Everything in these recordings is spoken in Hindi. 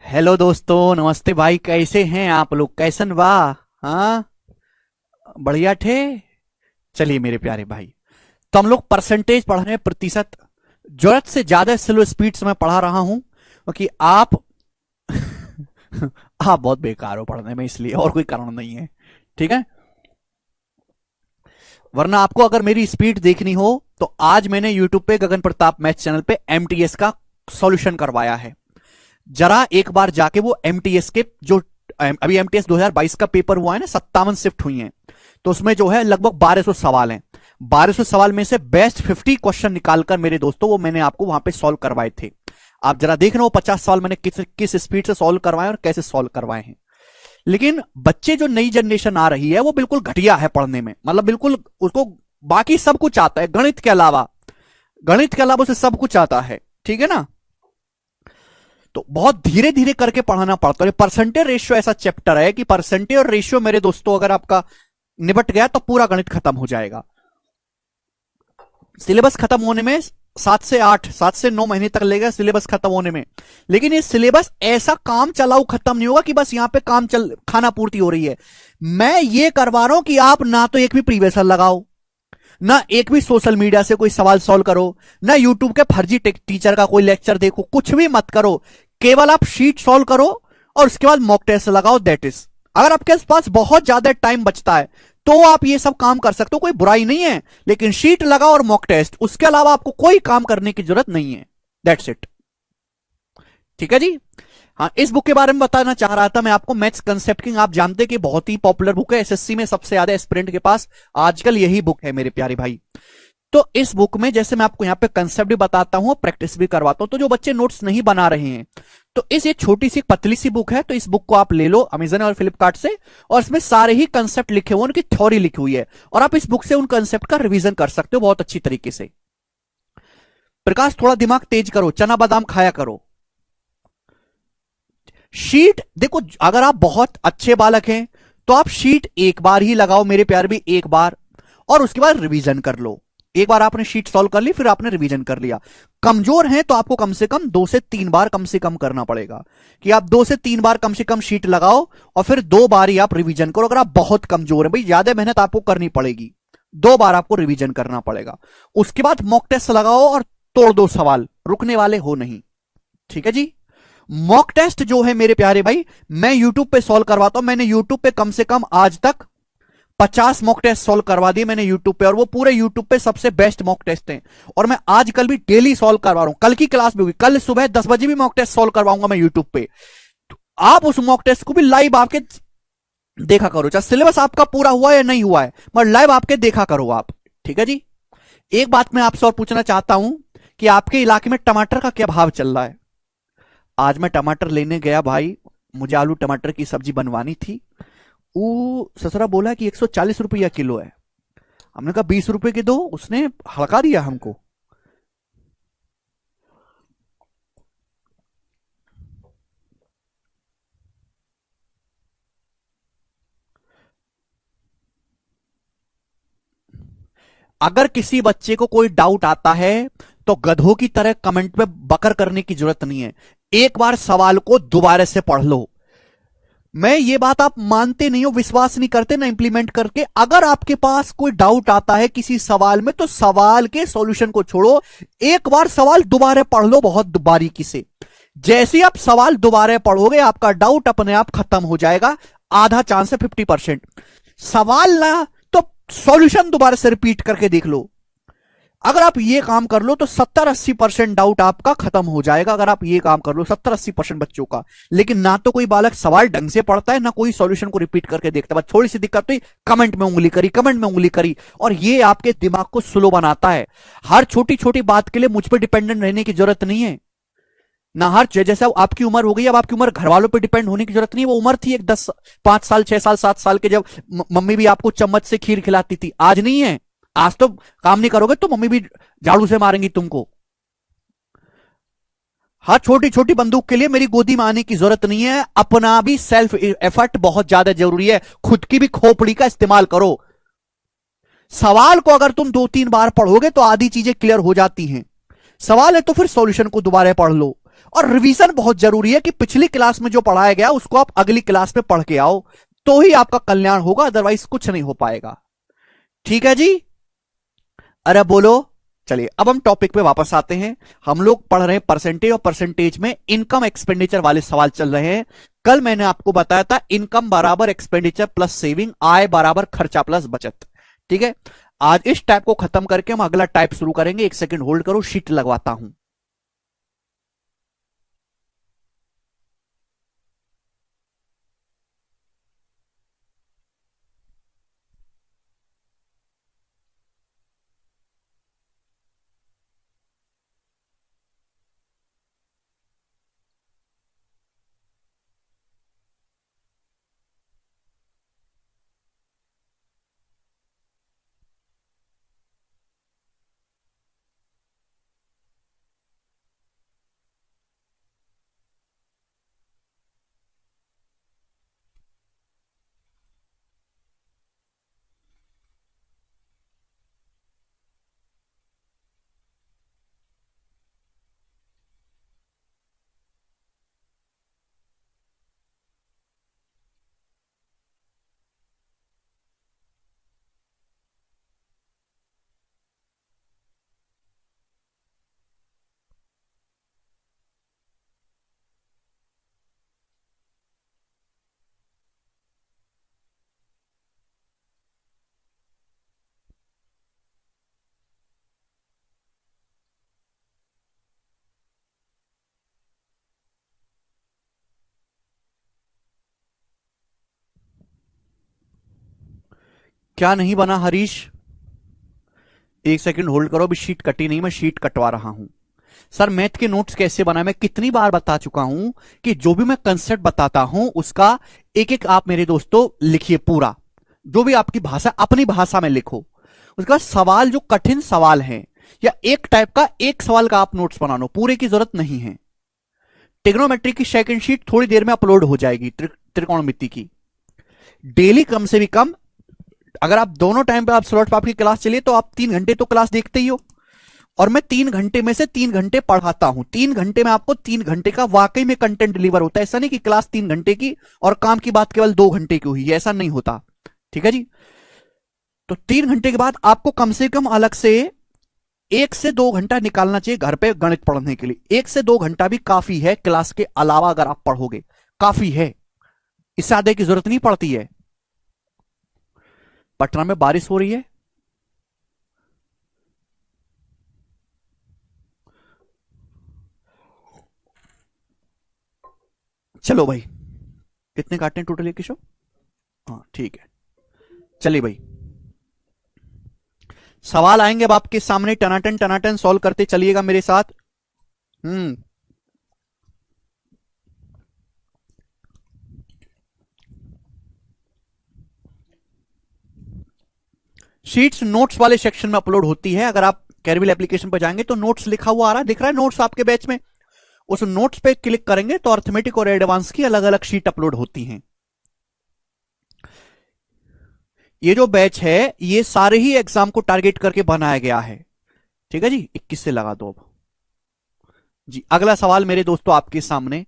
हेलो दोस्तों, नमस्ते भाई। कैसे हैं आप लोग? कैसन बा? हाँ, बढ़िया थे। चलिए मेरे प्यारे भाई, तो हम लोग परसेंटेज पढ़ रहे हैं, प्रतिशत। जरूरत से ज्यादा स्लो स्पीड से मैं पढ़ा रहा हूं क्योंकि आप आप बहुत बेकार हो पढ़ने में, इसलिए और कोई कारण नहीं है। ठीक है। वरना आपको अगर मेरी स्पीड देखनी हो तो आज मैंने यूट्यूब पे गगन प्रताप मैथ चैनल पे एमटीएस का सॉल्यूशन करवाया है। जरा एक बार जाके वो एमटीएस के जो अभी एमटीएस 2022 का पेपर हुआ है ना, 57 शिफ्ट हुई हैं, तो उसमें जो है लगभग 1200 सवाल हैं। 1200 सवाल में से बेस्ट 50 क्वेश्चन निकालकर मेरे दोस्तों वो मैंने आपको वहां पे सॉल्व करवाए थे। आप जरा देख रहे हो 50 सवाल मैंने किस किस स्पीड से सॉल्व करवाए और कैसे सॉल्व करवाए हैं। लेकिन बच्चे जो नई जनरेशन आ रही है वो बिल्कुल घटिया है पढ़ने में, मतलब बिल्कुल उसको बाकी सब कुछ आता है गणित के अलावा। गणित के अलावा उसे सब कुछ आता है। ठीक है ना। तो बहुत धीरे धीरे करके पढ़ाना पड़ता है। परसेंटेज रेशियो ऐसा चैप्टर है कि परसेंटेज और रेशियो मेरे दोस्तों अगर आपका निपट गया तो पूरा गणित खत्म हो जाएगा। सिलेबस खत्म होने में 7 से 9 महीने तक लगेगा सिलेबस खत्म होने में। लेकिन ये सिलेबस ऐसा काम चलाऊ खत्म नहीं होगा कि बस यहां पे काम चल खाना पूर्ति हो रही है। मैं ये करवा रहा हूं कि आप ना तो एक भी प्रीवियस लगाओ, ना एक भी सोशल मीडिया से कोई सवाल सॉल्व करो, ना यूट्यूब के फर्जी टीचर का कोई लेक्चर देखो, कुछ भी मत करो। केवल आप शीट सॉल्व करो और उसके बाद मॉक टेस्ट लगाओ। दैट इज, अगर आपके पास बहुत ज्यादा टाइम बचता है तो आप ये सब काम कर सकते हो, कोई बुराई नहीं है। लेकिन शीट लगाओ और मॉक टेस्ट, उसके अलावा आपको कोई काम करने की जरूरत नहीं है। That's it. ठीक है जी। हाँ, इस बुक के बारे में बताना चाह रहा था मैं आपको। मैथ्स कंसेप्ट किंग आप जानते हैं कि बहुत ही पॉपुलर बुक है, एसएससी में सबसे ज्यादा एस्पिरेंट के पास आजकल यही बुक है मेरे प्यारे भाई। तो इस बुक में जैसे मैं आपको यहाँ पे कंसेप्ट भी बताता हूँ, प्रैक्टिस भी करवाता हूँ, तो जो बच्चे नोट्स नहीं बना रहे हैं तो ये छोटी सी पतली सी बुक है, तो इस बुक को आप ले लो अमेजन और फ्लिपकार्ट से, और इसमें सारे ही कंसेप्ट लिखे हुए, उनकी थ्योरी लिखी हुई है, और आप इस बुक से उन कंसेप्ट का रिवीजन कर सकते हो बहुत अच्छी तरीके से। प्रकाश, थोड़ा दिमाग तेज करो, चना बादाम खाया करो। शीट देखो, अगर आप बहुत अच्छे बालक हैं तो आप शीट एक बार ही लगाओ मेरे प्यार भी, एक बार, और उसके बाद रिवीजन कर लो। एक बार आपने शीट सॉल्व कर ली, फिर आपने रिवीजन कर लिया। कमजोर हैं तो आपको कम से कम 2 से 3 बार कम से कम करना पड़ेगा, कि आप 2 से 3 बार कम से कम शीट लगाओ और फिर 2 बार ही आप रिवीजन करो। अगर आप बहुत कमजोर हैं भाई, ज्यादा मेहनत आपको करनी पड़ेगी, 2 बार आपको रिवीजन करना पड़ेगा। उसके बाद मॉक टेस्ट लगाओ और तोड़ दो सवाल, रुकने वाले हो नहीं। ठीक है जी। मॉक टेस्ट जो है मेरे प्यारे भाई, मैं यूट्यूब पे सॉल्व करवाता हूं। मैंने यूट्यूब पे कम से कम आज तक 50 मॉक टेस्ट सॉल्व करवा दिए मैंने यूट्यूब पे, और वो पूरे यूट्यूब पे सबसे बेस्ट मॉक टेस्ट हैं। और मैं आजकल भी डेली सॉल्व करवा रहा हूं, कल की क्लास भी होगी, कल सुबह 10 बजे भी मॉक टेस्ट सॉल्व करवाऊंगा मैं यूट्यूब पे। तो आप उस मॉक टेस्ट को भी लाइव आपके देखा करो, चाहे सिलेबस आपका पूरा हुआ या नहीं हुआ है, मगर लाइव आपके देखा करो आप। ठीक है जी। एक बात मैं आपसे और पूछना चाहता हूं कि आपके इलाके में टमाटर का क्या भाव चल रहा है? आज मैं टमाटर लेने गया भाई, मुझे आलू टमाटर की सब्जी बनवानी थी। वो ससुरा बोला कि 140 रुपया किलो है। हमने कहा 20 रुपए के दो, उसने हड़का दिया हमको। अगर किसी बच्चे को कोई डाउट आता है तो गधों की तरह कमेंट में बकर करने की जरूरत नहीं है। एक बार सवाल को दोबारा से पढ़ लो। मैं ये बात आप मानते नहीं हो, विश्वास नहीं करते ना इम्प्लीमेंट करके। अगर आपके पास कोई डाउट आता है किसी सवाल में तो सवाल के सॉल्यूशन को छोड़ो, एक बार सवाल दोबारा पढ़ लो बहुत बारीकी से। जैसे ही आप सवाल दोबारा पढ़ोगे आपका डाउट अपने आप खत्म हो जाएगा। आधा चांस है 50%। सवाल ना तो सॉल्यूशन दोबारा से रिपीट करके देख लो। अगर आप ये काम कर लो तो 70-80% डाउट आपका खत्म हो जाएगा। अगर आप ये काम कर लो 70-80% बच्चों का। लेकिन ना तो कोई बालक सवाल ढंग से पढ़ता है, ना कोई सॉल्यूशन को रिपीट करके देखता है। बस थोड़ी सी दिक्कत हुई, कमेंट में उंगली करी, कमेंट में उंगली करी, और ये आपके दिमाग को स्लो बनाता है। हर छोटी छोटी बात के लिए मुझ पर डिपेंडेंट रहने की जरूरत नहीं है ना। हर जैसे आपकी उम्र हो गई, अब आपकी उम्र घर वालों पर डिपेंड होने की जरूरत नहीं है। वो उम्र थी एक 5 साल 6 साल 7 साल के, जब मम्मी भी आपको चम्मच से खीर खिलाती थी। आज नहीं है। आज तो काम नहीं करोगे तो मम्मी भी झाड़ू से मारेंगी तुमको। हर छोटी छोटी बंदूक के लिए मेरी गोदी में आने की जरूरत नहीं है। अपना भी सेल्फ एफर्ट बहुत ज्यादा जरूरी है। खुद की भी खोपड़ी का इस्तेमाल करो। सवाल को अगर तुम 2-3 बार पढ़ोगे तो आधी चीजें क्लियर हो जाती हैं। सवाल है तो फिर सॉल्यूशन को दोबारा पढ़ लो। और रिवीजन बहुत जरूरी है कि पिछली क्लास में जो पढ़ाया गया उसको आप अगली क्लास में पढ़ के आओ, तो ही आपका कल्याण होगा, अदरवाइज कुछ नहीं हो पाएगा। ठीक है जी, अरे बोलो। चलिए अब हम टॉपिक पे वापस आते हैं। हम लोग पढ़ रहे हैं परसेंटेज, और परसेंटेज में इनकम एक्सपेंडिचर वाले सवाल चल रहे हैं। कल मैंने आपको बताया था इनकम बराबर एक्सपेंडिचर प्लस सेविंग, आय बराबर खर्चा प्लस बचत। ठीक है, आज इस टाइप को खत्म करके हम अगला टाइप शुरू करेंगे। एक सेकंड होल्ड करो, शीट लगवाता हूं। क्या नहीं बना हरीश? एक सेकंड होल्ड करो, अभी शीट कटी नहीं, मैं शीट कटवा रहा हूं। सर मैथ के नोट्स कैसे बनाए, मैं कितनी बार बता चुका हूं कि जो भी मैं कंसेप्ट बताता हूं उसका एक एक आप मेरे दोस्तों लिखिए पूरा, जो भी आपकी भाषा अपनी भाषा में लिखो। उसके बाद सवाल जो कठिन सवाल हैं या एक टाइप का एक सवाल का आप नोट्स बना लो, पूरे की जरूरत नहीं है। ट्रिग्नोमेट्री की सेकंड शीट थोड़ी देर में अपलोड हो जाएगी, त्रिकोणमिति की। डेली कम से भी कम, अगर आप दोनों टाइम पे आप स्लॉट पे आपकी क्लास चलिए तो आप 3 घंटे तो क्लास देखते ही हो, और मैं 3 घंटे में से 3 घंटे पढ़ाता हूं। 3 घंटे में आपको 3 घंटे का वाकई में कंटेंट डिलीवर होता है। ऐसा नहीं कि क्लास 3 घंटे की और काम की बात केवल 2 घंटे की हुई है, ऐसा नहीं होता। ठीक है जी, तो 3 घंटे के बाद आपको कम से कम अलग से 1 से 2 घंटा निकालना चाहिए घर पे गणित पढ़ने के लिए। 1 से 2 घंटा भी काफी है, क्लास के अलावा अगर आप पढ़ोगे काफी है, इससे आधे की जरूरत नहीं पड़ती है। पटना में बारिश हो रही है। चलो भाई, कितने काटने टोटल ये किशो? हाँ ठीक है, चलिए भाई सवाल आएंगे अब आपके सामने, टनाटन टनाटन सॉल्व करते चलिएगा मेरे साथ। हम्म, शीट्स नोट्स वाले सेक्शन में अपलोड होती है। अगर आप कैरविल एप्लीकेशन पर जाएंगे तो नोट्स लिखा हुआ आ रहा है, दिख रहा है नोट्स आपके बैच में। उस नोट्स पे क्लिक करेंगे तो अर्थमेटिक और एडवांस की अलग अलग शीट अपलोड होती हैं। ये जो बैच है ये सारे ही एग्जाम को टारगेट करके बनाया गया है। ठीक है जी, 21 से लगा दो अब जी। अगला सवाल मेरे दोस्तों आपके सामने,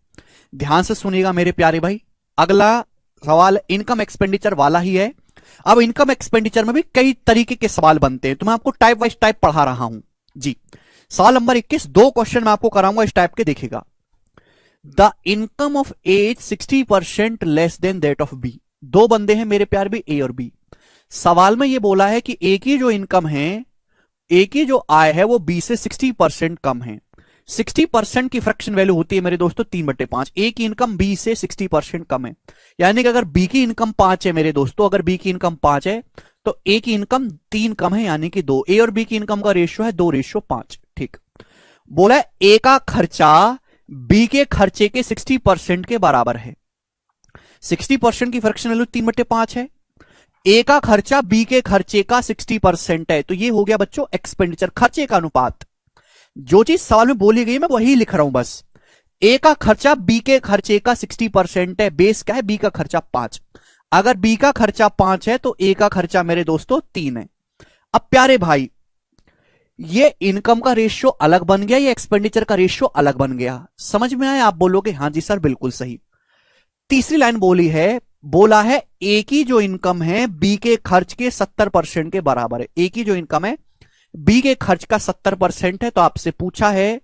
ध्यान से सुनिएगा मेरे प्यारे भाई। अगला सवाल इनकम एक्सपेंडिचर वाला ही है। अब इनकम एक्सपेंडिचर में भी कई तरीके के सवाल बनते हैं, तो मैं आपको टाइप वाइज टाइप पढ़ा रहा हूं जी। सवाल नंबर 21, 2 क्वेश्चन मैं आपको कराऊंगा इस टाइप के, देखिएगा। The income of A is 60% less than that of B. दो बंदे हैं मेरे प्यार भी, ए और बी। सवाल में ये बोला है कि ए की जो इनकम है, ए की जो आय है वो बी से 60% कम है। 60% की फ्रैक्शन वैल्यू होती है मेरे दोस्तों 3/5। ए की इनकम बी से 60% कम है, यानी कि अगर बी की इनकम 5 है मेरे दोस्तों, अगर बी की इनकम 5 है तो ए की इनकम 3 कम है, यानी कि 2। ए और बी की इनकम का रेशियो है 2:5। ठीक, बोला है ए का खर्चा बी के खर्चे के 60% के बराबर है। 60% की फ्रैक्शन वैल्यू 3/5 है। ए का खर्चा बी के खर्चे का 60% है, तो ये हो गया बच्चों एक्सपेंडिचर, खर्चे का अनुपात। जो चीज सवाल में बोली गई मैं वही लिख रहा हूं बस। ए का खर्चा बी के खर्चे का 60% है, बेस क्या है, बी का खर्चा 5। अगर बी का खर्चा 5 है तो ए का खर्चा मेरे दोस्तों 3 है। अब प्यारे भाई ये इनकम का रेशियो अलग बन गया, ये एक्सपेंडिचर का रेशियो अलग बन गया। समझ में आया? आप बोलोगे हाँ जी सर बिल्कुल सही। तीसरी लाइन बोला है ए की जो इनकम है बी के खर्च के 70% के बराबर है। ए की जो इनकम है बी के खर्च का 70% है। तो आपसे पूछा है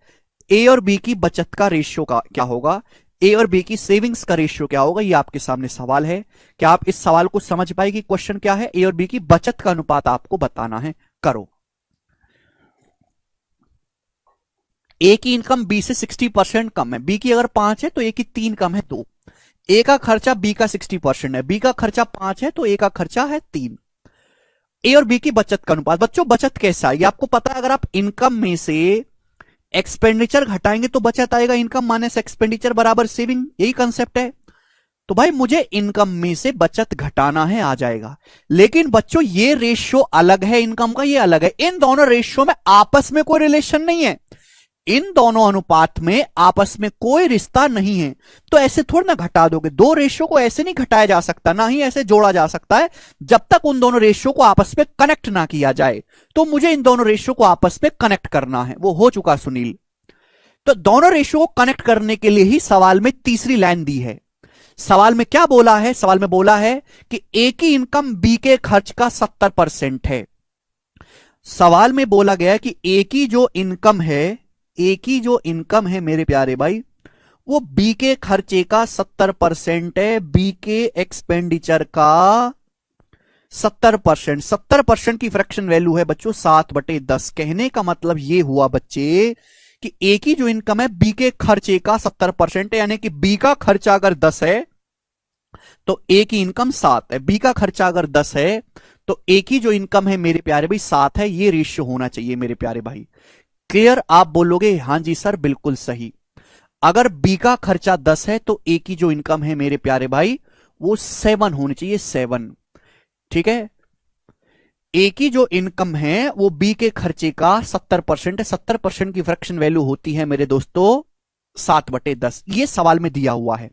ए और बी की बचत का रेशियो का क्या होगा, ए और बी की सेविंग्स का रेशियो क्या होगा। ये आपके सामने सवाल है। क्या आप इस सवाल को समझ पाएगी? क्वेश्चन क्या है, ए और बी की बचत का अनुपात आपको बताना है। करो। ए की इनकम बी से 60% कम है, बी की अगर 5 है तो ए की 3 कम है 2। ए का खर्चा बी का 60% है, बी का खर्चा 5 है तो ए का खर्चा है 3। ए और बी की बचत का अनुपात। बच्चों बचत कैसा है ये आपको पता है। अगर आप इनकम में से एक्सपेंडिचर घटाएंगे तो बचत आएगा। इनकम माइनस एक्सपेंडिचर बराबर सेविंग, यही कंसेप्ट है। तो भाई मुझे इनकम में से बचत घटाना है, आ जाएगा। लेकिन बच्चों ये रेशियो अलग है, इनकम का ये अलग है। इन दोनों रेशियो में आपस में कोई रिलेशन नहीं है, इन दोनों अनुपात में आपस में कोई रिश्ता नहीं है। तो ऐसे थोड़ा ना घटा दोगे, दो रेशियो को ऐसे नहीं घटाया जा सकता, ना ही ऐसे जोड़ा जा सकता है जब तक उन दोनों रेशियो को आपस में कनेक्ट ना किया जाए। तो मुझे इन दोनों रेशियो को आपस में कनेक्ट करना है, वो हो चुका सुनील। तो दोनों रेशियो को कनेक्ट करने के लिए ही सवाल में तीसरी लाइन दी है। सवाल में क्या बोला है? सवाल में बोला है कि ए की इनकम बी के खर्च का 70% है। सवाल में बोला गया कि ए की जो इनकम है, ए की जो इनकम है मेरे प्यारे भाई, वो बी के खर्चे का 70% है, बी के एक्सपेंडिचर का 70%। 70% की फ्रैक्शन वैल्यू है बच्चों 7/10। कहने का मतलब ये हुआ बच्चे कि ए की जो इनकम है बी के खर्चे का 70% है, यानी कि बी का खर्चा अगर 10 है तो ए की इनकम 7 है। बी का खर्चा अगर 10 है तो ए की जो इनकम है मेरे प्यारे भाई 7 है। ये रेशियो होना चाहिए मेरे प्यारे भाई। क्लियर? आप बोलोगे हां जी सर बिल्कुल सही। अगर बी का खर्चा 10 है तो ए की जो इनकम है मेरे प्यारे भाई वो 7 होनी चाहिए, 7। ठीक है, ए की जो इनकम है वो बी के खर्चे का 70% है। 70% की फ्रैक्शन वैल्यू होती है मेरे दोस्तों 7/10। ये सवाल में दिया हुआ है।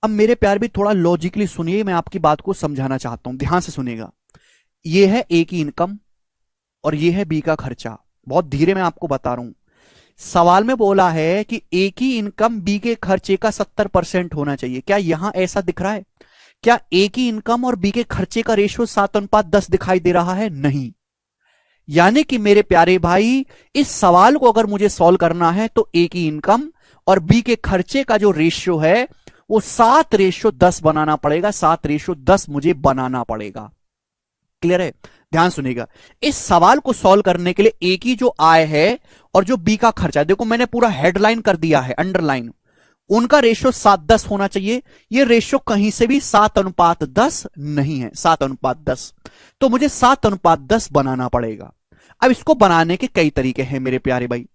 अब मेरे प्यार भी थोड़ा लॉजिकली सुनिए, मैं आपकी बात को समझाना चाहता हूं, ध्यान से सुनिएगा। ये है ए की इनकम और ये है बी का खर्चा। बहुत धीरे मैं आपको बता रहा हूं। सवाल में बोला है कि ए की इनकम बी के खर्चे का 70% होना चाहिए। क्या यहां ऐसा दिख रहा है? क्या ए की इनकम और बी के खर्चे का रेशियो 7:10 दिखाई दे रहा है? नहीं। यानी कि मेरे प्यारे भाई इस सवाल को अगर मुझे सॉल्व करना है तो ए की इनकम और बी के खर्चे का जो रेशियो है वो 7:10 बनाना पड़ेगा। 7:10 मुझे बनाना पड़ेगा। क्लियर है? ध्यान सुनिएगा। इस सवाल को सॉल्व करने के लिए ए की जो आय है और जो बी का खर्चा है, देखो मैंने पूरा हेडलाइन कर दिया है, अंडरलाइन। उनका रेशियो 7:10 होना चाहिए। ये रेशियो कहीं से भी 7:10 नहीं है, 7:10। तो मुझे 7:10 बनाना पड़ेगा। अब इसको बनाने के कई तरीके हैं मेरे प्यारे भाई।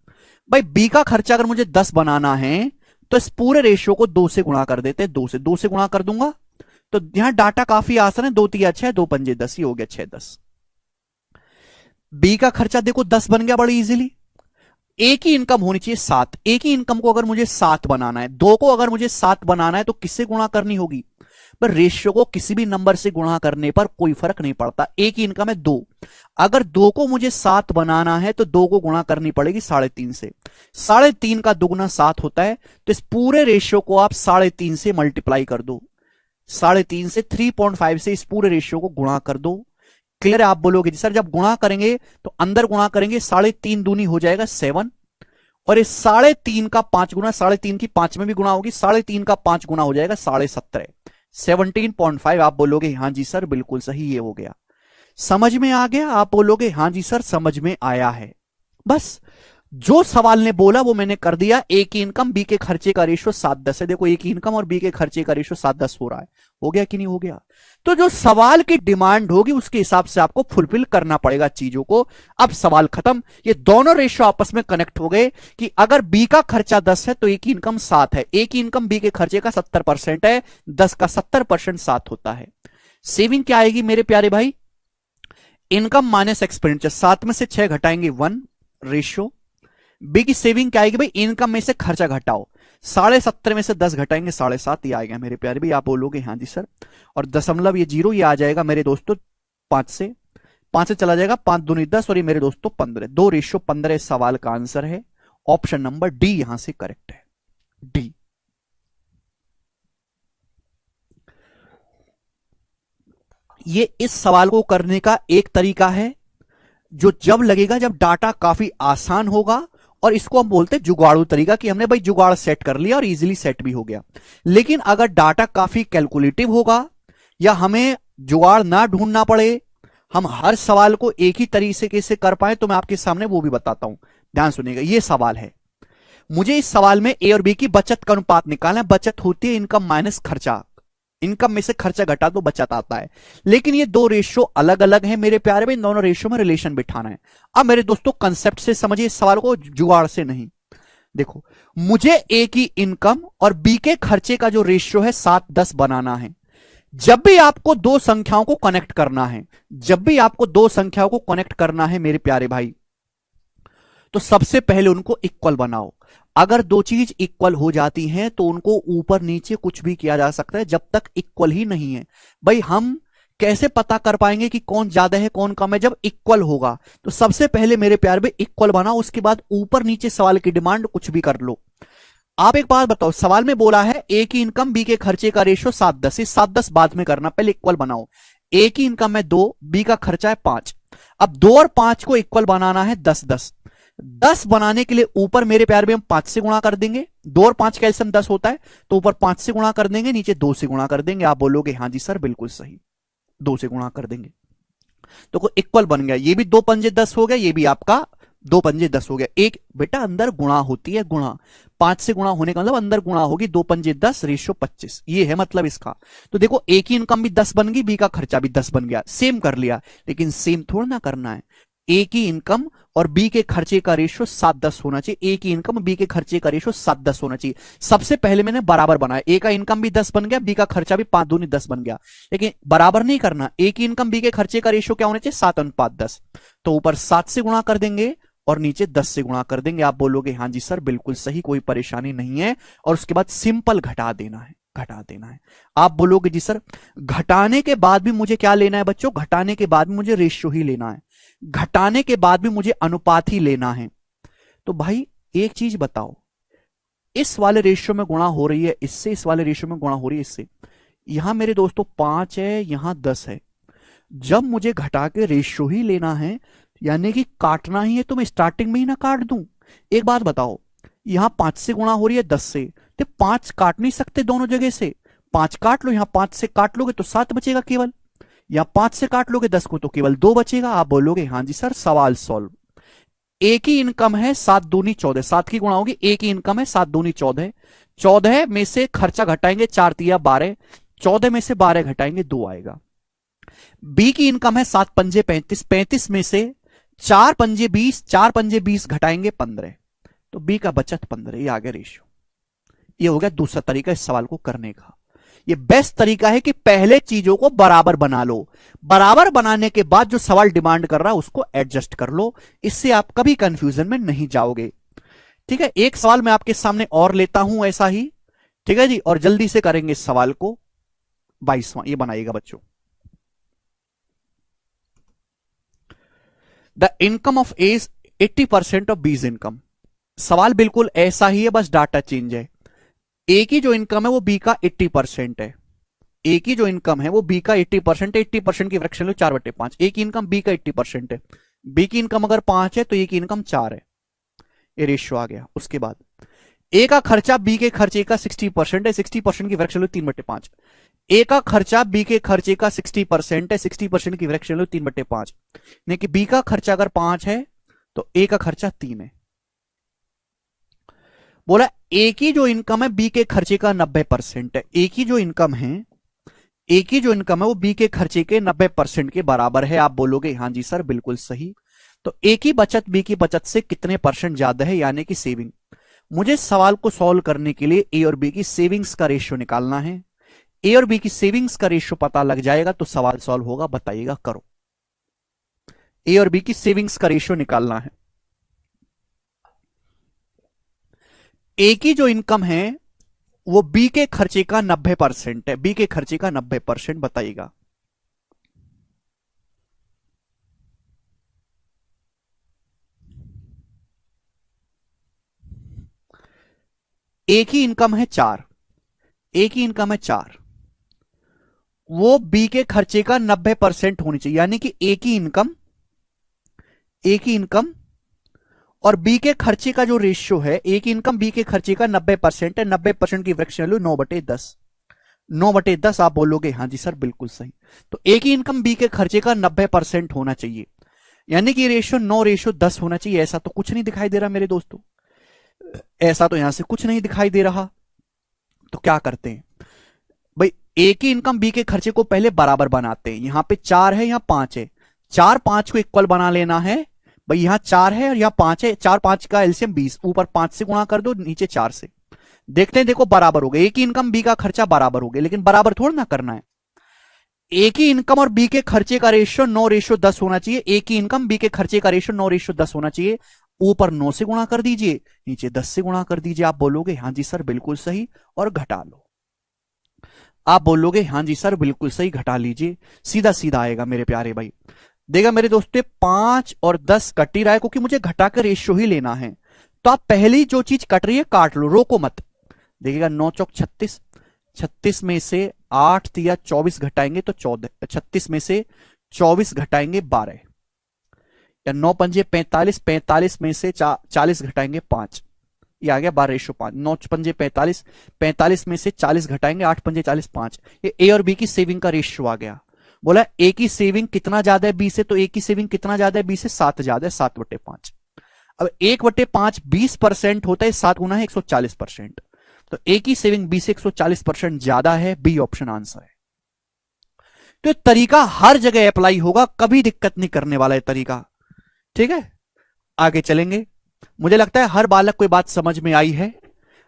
भाई बी का खर्चा अगर मुझे 10 बनाना है तो इस पूरे रेशियो को 2 से गुणा कर देते हैं। 2 से गुणा कर दूंगा तो यहां डाटा काफी आसान है। 2 3 6, 2 5 10, ही हो गया 6 10। बी का खर्चा देखो 10 बन गया बड़ी इजीली। ए की इनकम होनी चाहिए 7। ए की इनकम को अगर मुझे 7 बनाना है, 2 को अगर मुझे 7 बनाना है तो किससे गुणा करनी होगी? पर रेशियो को किसी भी नंबर से गुणा करने पर कोई फर्क नहीं पड़ता। ए की इनकम है 2, अगर 2 को मुझे 7 बनाना है तो 2 को गुणा करनी पड़ेगी 3.5 से। 3.5 का दुगुना 7 होता है। तो इस पूरे रेशियो को आप 3.5 से मल्टीप्लाई कर दो। 3.5 से 3.5 से इस पूरे रेशियो को गुणा कर दो। क्लियर है? आप बोलोगे जी सर जब गुणा करेंगे तो अंदर गुणा करेंगे 3.5 दूनी हो जाएगा 7, और इस 3.5 का 5 गुना, 3.5 की 5 में भी गुणा होगी, 3.5 का 5 गुना हो जाएगा 17.5, 17.5। आप बोलोगे हां जी सर बिल्कुल सही, ये हो गया। समझ में आ गया? आप बोलोगे हां जी सर समझ में आया है। बस जो सवाल ने बोला वो मैंने कर दिया। ए की इनकम बी के खर्चे का रेशियो 7:10 है। देखो ए की इनकम और बी के खर्चे का रेशियो 7:10 हो रहा है। हो गया कि नहीं हो गया? तो जो सवाल की डिमांड होगी उसके हिसाब से आपको फुलफिल करना पड़ेगा चीजों को। अब सवाल खत्म। ये दोनों रेशियो आपस में कनेक्ट हो गए कि अगर बी का खर्चा 10 है तो ए की इनकम 7 है। ए की इनकम बी के खर्चे का 70% है। 10 का 70% 7 होता है। सेविंग क्या आएगी मेरे प्यारे भाई? Income minus expenditure. 7 में से 6 घटाएंगे 1 रेशियो। बी की सेविंग क्या आएगी भाई? इनकम में से खर्चा घटाओ। 70.5 में से 10 घटाएंगे 7.5, ये आएगा मेरे प्यारे भाई। आप बोलोगे हाँ जी सर। और दशमलव ये 0 ये आ जाएगा मेरे दोस्तों 5 से। 5 से चला जाएगा, 5 दूनी 10 और ये मेरे दोस्तों 15, 2:15 इस सवाल का आंसर है। ऑप्शन नंबर डी यहां से करेक्ट है, डी। ये इस सवाल को करने का एक तरीका है जो जब लगेगा जब डाटा काफी आसान होगा, और इसको हम बोलते हैं जुगाड़ू तरीका, कि हमने भाई जुगाड़ सेट कर लिया और इजीली सेट भी हो गया। लेकिन अगर डाटा काफी कैलकुलेटिव होगा या हमें जुगाड़ ना ढूंढना पड़े, हम हर सवाल को एक ही तरीके से कर पाए, तो मैं आपके सामने वो भी बताता हूं। ध्यान सुनिएगा, ये सवाल है, मुझे इस सवाल में ए और बी की बचत का अनुपात निकालना है। बचत होती है इनकम माइनस खर्चा, इनकम में से खर्चा घटा तो बचत आता है। लेकिन ये दो रेशियो अलग अलग हैं मेरे प्यारे में, इन दोनों रेशियो में रिलेशन बिठाना है। अब मेरे दोस्तों कंसेप्ट से समझिए इस सवाल को, जुगाड़ से नहीं। देखो, मुझे ए की इनकम और बी के खर्चे का जो रेशियो है 7:10 बनाना है। जब भी आपको दो संख्याओं को कनेक्ट करना है, जब भी आपको दो संख्याओं को कनेक्ट करना है मेरे प्यारे भाई, तो सबसे पहले उनको इक्वल बनाओ। अगर दो चीज इक्वल हो जाती हैं तो उनको ऊपर नीचे कुछ भी किया जा सकता है, जब तक इक्वल ही नहीं है। भाई हम कैसे पता कर पाएंगे कि कौन ज्यादा है कौन कम है? जब इक्वल होगा। तो सबसे पहले मेरे प्यार में इक्वल बनाओ, उसके बाद ऊपर नीचे सवाल की डिमांड कुछ भी कर लो। आप एक बात बताओ, सवाल में बोला है ए की इनकम बी के खर्चे का रेशियो 7:10, 7:10 बाद में करना, पहले इक्वल बनाओ। ए की इनकम है 2, बी का खर्चा है 5। अब 2 और 5 को इक्वल बनाना है 10:10। 10 बनाने के लिए ऊपर मेरे प्यार में हम 5 से गुणा कर देंगे, 2 और 5 का एलसीएम 10 होता है, तो ऊपर 5 से गुणा कर देंगे, नीचे 2 से गुणा कर देंगे। आप बोलोगे हाँ जी सर बिल्कुल सही, 2 से गुणा कर देंगे तो इक्वल बन गया। ये भी 2 पंजे 10 हो गया, ये भी आपका 2 पंजे 10 हो गया। एक बेटा अंदर गुणा होती है, गुणा 5 से गुणा होने का मतलब अंदर गुणा होगी, 2 पंजे 10 रेशियो 25, ये है मतलब इसका। तो देखो ए की इनकम भी 10 बन गई, बी का खर्चा भी 10 बन गया, सेम कर लिया। लेकिन सेम थोड़ा ना करना है, ए की इनकम और बी के खर्चे का रेशियो 7:10 होना चाहिए। ए की इनकम बी के खर्चे का रेशियो 7:10 होना चाहिए। सबसे पहले मैंने बराबर बनाया, ए का इनकम भी 10 बन गया, बी का खर्चा भी 5 दूनी 10 बन गया। लेकिन बराबर नहीं करना, ए की इनकम बी के खर्चे का रेशियो क्या होना चाहिए? 7:10। तो ऊपर 7 से गुणा कर देंगे और नीचे 10 से गुणा कर देंगे। आप बोलोगे हाँ जी सर बिल्कुल सही, कोई परेशानी नहीं है। और उसके बाद सिंपल घटा देना है, घटा देना है। आप बोलोगे जी सर घटाने के बाद भी मुझे क्या लेना है बच्चों? घटाने के बाद भी मुझे रेशियो ही लेना है, घटाने के बाद भी मुझे अनुपात ही लेना है। तो भाई एक चीज बताओ, इस वाले रेशियो में गुणा हो रही है इससे, इस वाले रेशियो में गुणा हो रही है इससे। यहां मेरे दोस्तों 5 है, यहां 10 है। जब मुझे घटा के रेशियो ही लेना है, यानी कि काटना ही है, तो मैं स्टार्टिंग में ही ना काट दूं। एक बात बताओ, यहां 5 से गुणा हो रही है 10 से, तो 5 काट नहीं सकते दोनों जगह से? 5 काट लो, यहां 5 से काट लोगे तो 7 बचेगा केवल, या 5 से काट लोगे 10 को तो केवल 2 बचेगा। आप बोलोगे हाँ जी सर सवाल सॉल्व। ए की इनकम है 7 दूनी 14, 7 की गुणा होगी, ए की इनकम है 7 दूनी 14, 14 में से खर्चा घटाएंगे 4 तिया 12, 14 में से 12 घटाएंगे 2 आएगा। बी की इनकम है 7 पंजे 35, 35 में से 4 पंजे 20, 4 पंजे 20 घटाएंगे 15, तो बी का बचत 15, ये आ गया रेशियो। ये हो गया दूसरा तरीका इस सवाल को करने का। ये बेस्ट तरीका है कि पहले चीजों को बराबर बना लो, बराबर बनाने के बाद जो सवाल डिमांड कर रहा है उसको एडजस्ट कर लो, इससे आप कभी कंफ्यूजन में नहीं जाओगे। ठीक है, एक सवाल मैं आपके सामने और लेता हूं ऐसा ही, ठीक है जी, और जल्दी से करेंगे इस सवाल को। 22वां ये बनाइएगा बच्चों। The income of A is 80% of बीज इनकम। सवाल बिल्कुल ऐसा ही है, बस डाटा चेंज है। ए की जो इनकम है वो बी का 80% है, ए की जो इनकम है वो बी का 80% है। 80% की फ्रैक्शन लो 4/5। ए की इनकम बी का 80% है, बी की इनकम अगर 5 है तो ए की इनकम 4 है, ये रेशियो आ गया। उसके बाद ए का खर्चा बी के खर्चे का 60% है, 60% की फ्रैक्शन लो 3/5। ए का खर्चा बी के खर्चे का 60% है, 60% की फ्रैक्शन लो 3/5। यानी कि बी का खर्चा अगर 5 है तो ए का खर्चा 3 है। बोला ए की जो इनकम है बी के खर्चे का 90% है। ए की जो इनकम है, ए की जो इनकम है वो बी के खर्चे के 90% के बराबर है। आप बोलोगे हाँ जी सर बिल्कुल सही। तो ए की बचत बी की बचत से कितने परसेंट ज्यादा है, यानी कि सेविंग। मुझे सवाल को सॉल्व करने के लिए ए और बी की सेविंग्स का रेशियो निकालना है। ए और बी की सेविंग्स का रेशियो पता लग जाएगा तो सवाल सॉल्व होगा। बताइएगा, करो। ए और बी की सेविंग्स का रेशियो निकालना है। ए की जो इनकम है वो बी के खर्चे का 90% है, बी के खर्चे का 90%। बताइएगा। एक ही इनकम है 4, एक ही इनकम है 4, वो बी के खर्चे का 90% होनी चाहिए। यानी कि एक ही इनकम और बी के खर्चे का जो रेशियो है, एक इनकम बी के खर्चे का 90% है। 90% की फ्रैक्शन वैल्यू 9/10, 9/10। आप बोलोगे हाँ जी सर बिल्कुल सही। तो एक ही इनकम बी के खर्चे का 90% होना चाहिए, यानी कि रेशियो 9/10 होना चाहिए। ऐसा तो कुछ नहीं दिखाई दे रहा मेरे दोस्तों, ऐसा तो यहां से कुछ नहीं दिखाई दे रहा। तो क्या करते हैं भाई, एक ही इनकम बी के खर्चे को पहले बराबर बनाते हैं। यहां पे 4 है, यहां 5 है, 4 5 को इक्वल बना लेना है भाई। यहां 4 है और यहां 5 है, 4 5 का एलसीएम 20, ऊपर 5 से गुणा कर दो, नीचे 4 से। देखते हैं, देखो बराबर हो गए, एक ही इनकम बी का खर्चा बराबर हो गया। लेकिन बराबर थोड़ा ना करना है, एक ही इनकम और बी के खर्चे का रेशियो 9/10 होना चाहिए। एक ही इनकम बी के खर्चे का रेशियो 9/10 होना चाहिए। ऊपर 9 से गुणा कर दीजिए, नीचे 10 से गुणा कर दीजिए। आप बोलोगे हाँ जी सर बिल्कुल सही, और घटा लो। आप बोलोगे हाँ जी सर बिल्कुल सही, घटा लीजिए। सीधा सीधा आएगा मेरे प्यारे भाई। देखा मेरे दोस्तों, 5 और 10 कट ही रहा है, क्योंकि मुझे घटाकर रेशियो ही लेना है। तो आप पहली जो चीज कट रही है काट लो, रोको मत। देखिएगा 9 चौक 36, 36 में से 8 या 24 घटाएंगे तो 14, 36 में से 24 घटाएंगे 12, या 9 पंजे 45, 45 में से 40 घटाएंगे 5, ये आ गया 12/5। 9 पंजे 45, 45 में से 40 घटाएंगे, 8 पंजे 40, 5। ये ए और बी की सेविंग का रेशियो आ गया। बोला ए की सेविंग कितना ज्यादा है बी से, तो ए की सेविंग कितना ज्यादा है बी से, 7 ज्यादा है, 7/5। अब 1/5 20% होता है, 7 गुना है 140%। तो ए की सेविंग बी से 140% ज्यादा है, बी ऑप्शन आंसर है। तो तरीका हर जगह अप्लाई होगा, कभी दिक्कत नहीं करने वाला है तरीका। ठीक है, आगे चलेंगे। मुझे लगता है हर बालक को बात समझ में आई है।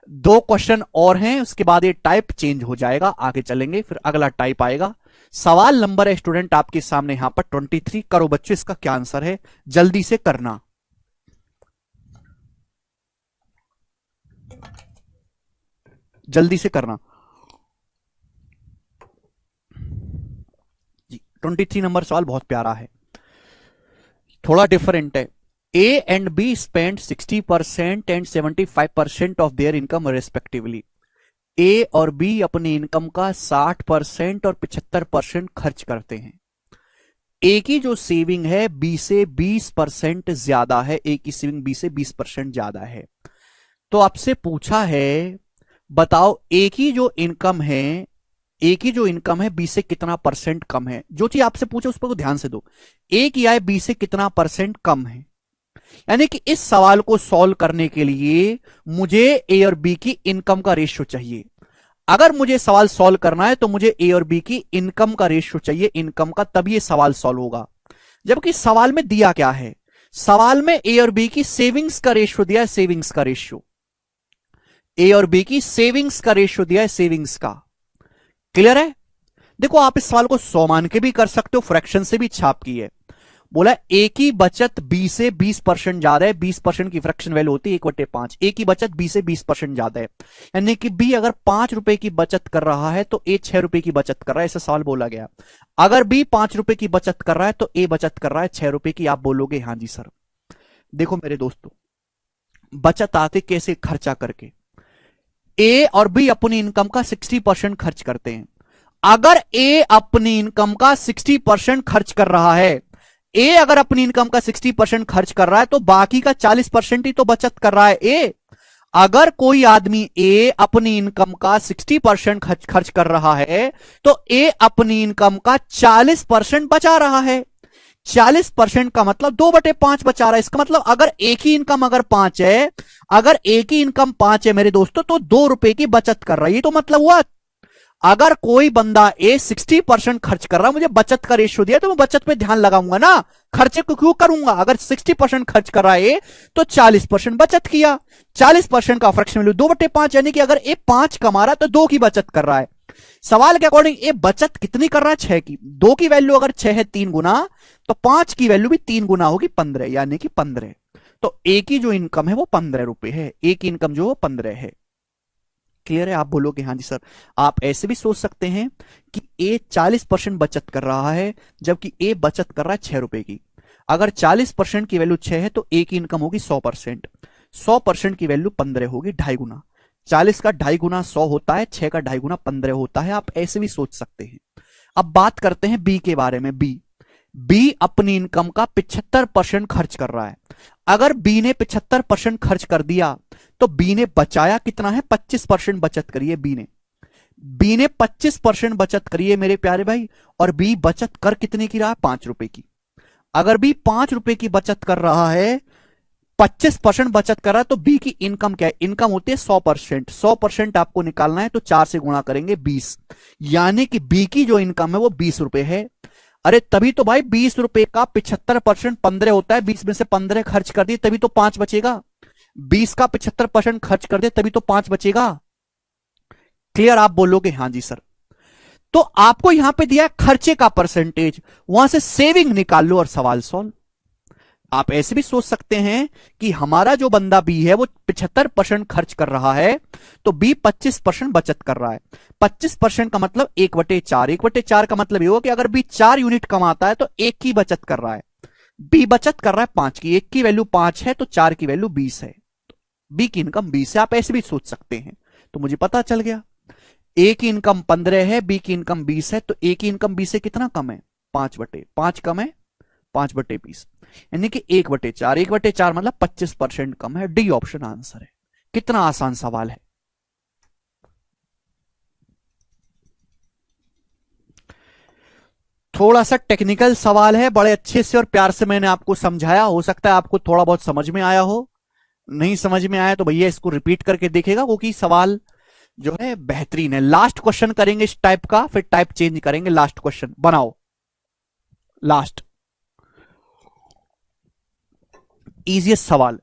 2 क्वेश्चन और हैं, उसके बाद ये टाइप चेंज हो जाएगा। आगे चलेंगे, फिर अगला टाइप आएगा। सवाल नंबर है स्टूडेंट आपके सामने यहां पर 23। करो बच्चों, इसका क्या आंसर है, जल्दी से करना, जल्दी से करना जी। 23 नंबर सवाल बहुत प्यारा है, थोड़ा डिफरेंट है। A and B spent 60% and 75% of their income respectively. A और B अपनी इनकम का 60% और 75% खर्च करते हैं। A की जो सेविंग है B से 20% ज्यादा है, A की सेविंग B से 20% ज्यादा है। तो आपसे पूछा है, बताओ A की जो इनकम है, ए की जो इनकम है बी से कितना परसेंट कम है। जो चीज आपसे पूछे उस पर तो ध्यान से दो। ए की आय बी से कितना परसेंट कम है, यानी कि इस सवाल को सॉल्व करने के लिए मुझे ए और बी की इनकम का रेशियो चाहिए। अगर मुझे सवाल सॉल्व करना है तो मुझे ए और बी की इनकम का रेशियो चाहिए, इनकम का, तब ये सवाल सॉल्व होगा। जबकि सवाल में दिया क्या है, सवाल में ए और बी की सेविंग्स का रेशियो दिया है, सेविंग्स का रेशियो, ए और बी की सेविंग्स का रेशियो दिया है, सेविंग्स का। क्लियर है। देखो आप इस सवाल को 100 मान के भी कर सकते हो, फ्रैक्शन से भी छाप की है। बोला ए की बचत बी से 20% ज्यादा है, 20% की फ्रैक्शन वैल्यू होती है 1/5। ए की बचत बी से 20% ज्यादा है, यानी कि बी अगर 5 रुपए की बचत कर रहा है तो ए 6 रुपए की बचत कर रहा है, ऐसा सवाल बोला गया। अगर बी 5 रुपए की बचत कर रहा है तो ए बचत कर रहा है 6 रुपए की। आप बोलोगे हाँ जी सर। देखो मेरे दोस्तों, बचत आते कैसे, खर्चा करके। ए और बी अपनी इनकम का 60% खर्च करते हैं। अगर ए अपनी इनकम का 60% खर्च कर रहा है, ए अगर अपनी इनकम का 60% खर्च कर रहा है तो बाकी का 40% ही तो बचत कर रहा है ए। अगर कोई आदमी ए अपनी इनकम का 60% खर्च कर रहा है तो ए अपनी इनकम का 40% बचा रहा है। 40% का मतलब 2/5 बचा रहा है। इसका मतलब अगर एक ही इनकम अगर 5 है, अगर एक ही इनकम 5 है मेरे दोस्तों, तो 2 रुपए की बचत कर रहा है। ये तो मतलब हुआ, अगर कोई बंदा ए 60% खर्च कर रहा है, मुझे बचत का रेशियो दिया तो मैं बचत पे ध्यान लगाऊंगा ना, खर्चे को क्यों करूंगा। अगर 60% खर्च कर रहा है ए तो 40% बचत किया। 40% का फ्रैक्शन वैल्यू 2/5, यानी कि अगर ए 5 कमा रहा है तो 2 की बचत कर रहा है। सवाल के अकॉर्डिंग ए बचत कितनी कर रहा है, 6 की। 2 की वैल्यू अगर 6 है 3 गुना, तो 5 की वैल्यू भी 3 गुना होगी, 15, यानी कि 15। तो ए की जो इनकम है वो 15 रुपए है, ए की इनकम जो 15 है। क्लियर है। आप बोलोगे हाँ जी सर। आप ऐसे भी सोच सकते हैं कि ए 40% बचत कर रहा है, जबकि ए बचत कर रहा है 6 रुपए की। अगर 40% की वैल्यू 6 है तो ए की इनकम होगी 100%, 100% की वैल्यू 15 होगी, 2.5 गुना। 40 का 2.5 गुना 100 होता है, 6 का 2.5 गुना 15 होता है। आप ऐसे भी सोच सकते हैं। अब बात करते हैं बी के बारे में। बी अपनी इनकम का 75% खर्च कर रहा है। अगर बी ने 75% खर्च कर दिया तो बी ने बचाया कितना है? 25% बचत करिए बी ने 25% बचत करिए मेरे प्यारे भाई। और बी बचत कर कितने की रहा है? 5 रुपए की। अगर बी 5 रुपए की बचत कर रहा है, 25% बचत कर रहा है, तो बी की इनकम क्या है? इनकम होती है 100%। 100% आपको निकालना है तो 4 से गुणा करेंगे 20, यानी कि बी की जो इनकम है वो 20 रुपए है। अरे तभी तो भाई 20 रुपए का 75% 15 होता है, 20 में से 15 खर्च कर दिए तभी तो 5 बचेगा। 20 का 75% खर्च कर दिए तभी तो 5 बचेगा। क्लियर? आप बोलोगे हाँ जी सर। तो आपको यहां पे दिया है खर्चे का परसेंटेज, वहां से सेविंग निकाल लो और सवाल सॉल्व। आप ऐसे भी सोच सकते हैं कि हमारा जो बंदा बी है वो 75% खर्च कर रहा है, तो बी 25% बचत कर रहा है। 25% का मतलब 1/4। 1/4 का मतलब ये हुआ कि अगर बी 4 यूनिट कमाता है तो 1 की बचत कर रहा है। बी बचत कर रहा है 5 की। 1 की वैल्यू 5 है तो 4 की वैल्यू 20 है। बी की इनकम 20 है। आप ऐसे भी सोच सकते हैं। तो मुझे पता चल गया ए की इनकम 15 है, बी की इनकम 20 है, तो ए की इनकम 20 से कितना कम है? 5/5 कम है, 5/20, यानी कि 1/4। 1/4 मतलब 25% कम है। डी ऑप्शन आंसर है। कितना आसान सवाल है। थोड़ा सा टेक्निकल सवाल है, बड़े अच्छे से और प्यार से मैंने आपको समझाया। हो सकता है आपको थोड़ा बहुत समझ में आया हो, नहीं समझ में आया तो भैया इसको रिपीट करके देखेगा, क्योंकि सवाल जो है बेहतरीन है। लास्ट क्वेश्चन करेंगे इस टाइप का, फिर टाइप चेंज करेंगे। लास्ट क्वेश्चन बनाओ, लास्ट इजीएस्ट सवाल।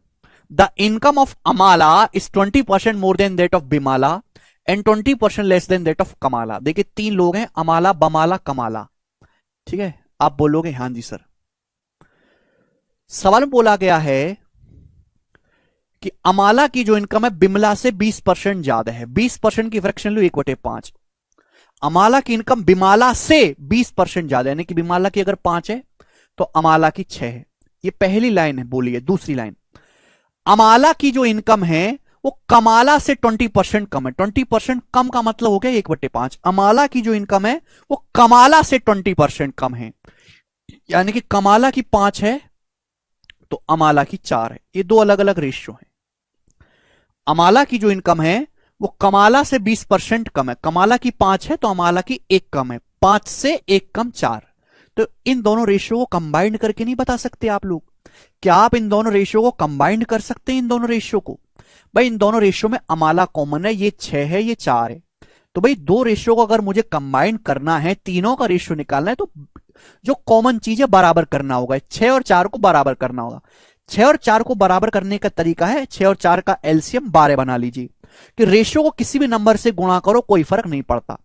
The income of Amala is 20% more than that of Bimala and 20% less than that of Kamala. देखिए 3 लोग हैं, अमाला, बमाला, कमाला। ठीक है, आप बोलोगे हाँ जी सर। सवाल में बोला गया है कि अमाला की जो इनकम है बिमला से 20% ज्यादा है। 20% की फ्रैक्शन लो 1/5। अमाला की इनकम बिमाला से 20% ज्यादा है, यानी कि बिमाला की अगर 5 है तो अमाला की 6 है। ये पहली लाइन है। बोलिए दूसरी लाइन। अमाला की जो इनकम है वो कमाला से 20% कम है। 20% कम का मतलब हो गया 1/5। अमाला की जो इनकम है वो कमाला से 20% कम है, यानी कि कमाला की 5 है तो अमाला की 4 है। ये दो अलग अलग रेशियो हैं। अमाला की जो इनकम है वो कमाला से 20% कम है। कमाला की 5 है तो अमाला की 1 कम है। 5 से 1 कम 4। तो इन दोनों रेशियो को कंबाइंड करके नहीं बता सकते आप लोग? क्या आप इन दोनों रेशियो को कंबाइंड कर सकते हैं? इन दोनों रेशियो को भाई, इन दोनों रेशियो में अमाला कॉमन है, ये 6 है, ये 4 है। तो भाई दो रेशियो को अगर मुझे कंबाइन करना है, तीनों का रेशियो निकालना है, तो जो कॉमन चीज है बराबर करना होगा। 6 और 4 को बराबर करना होगा। 6 और 4 को बराबर करने का तरीका है 6 और 4 का एलसीएम 12 बना लीजिए। कि रेशियो को किसी भी नंबर से गुणा करो, कोई फर्क नहीं पड़ता।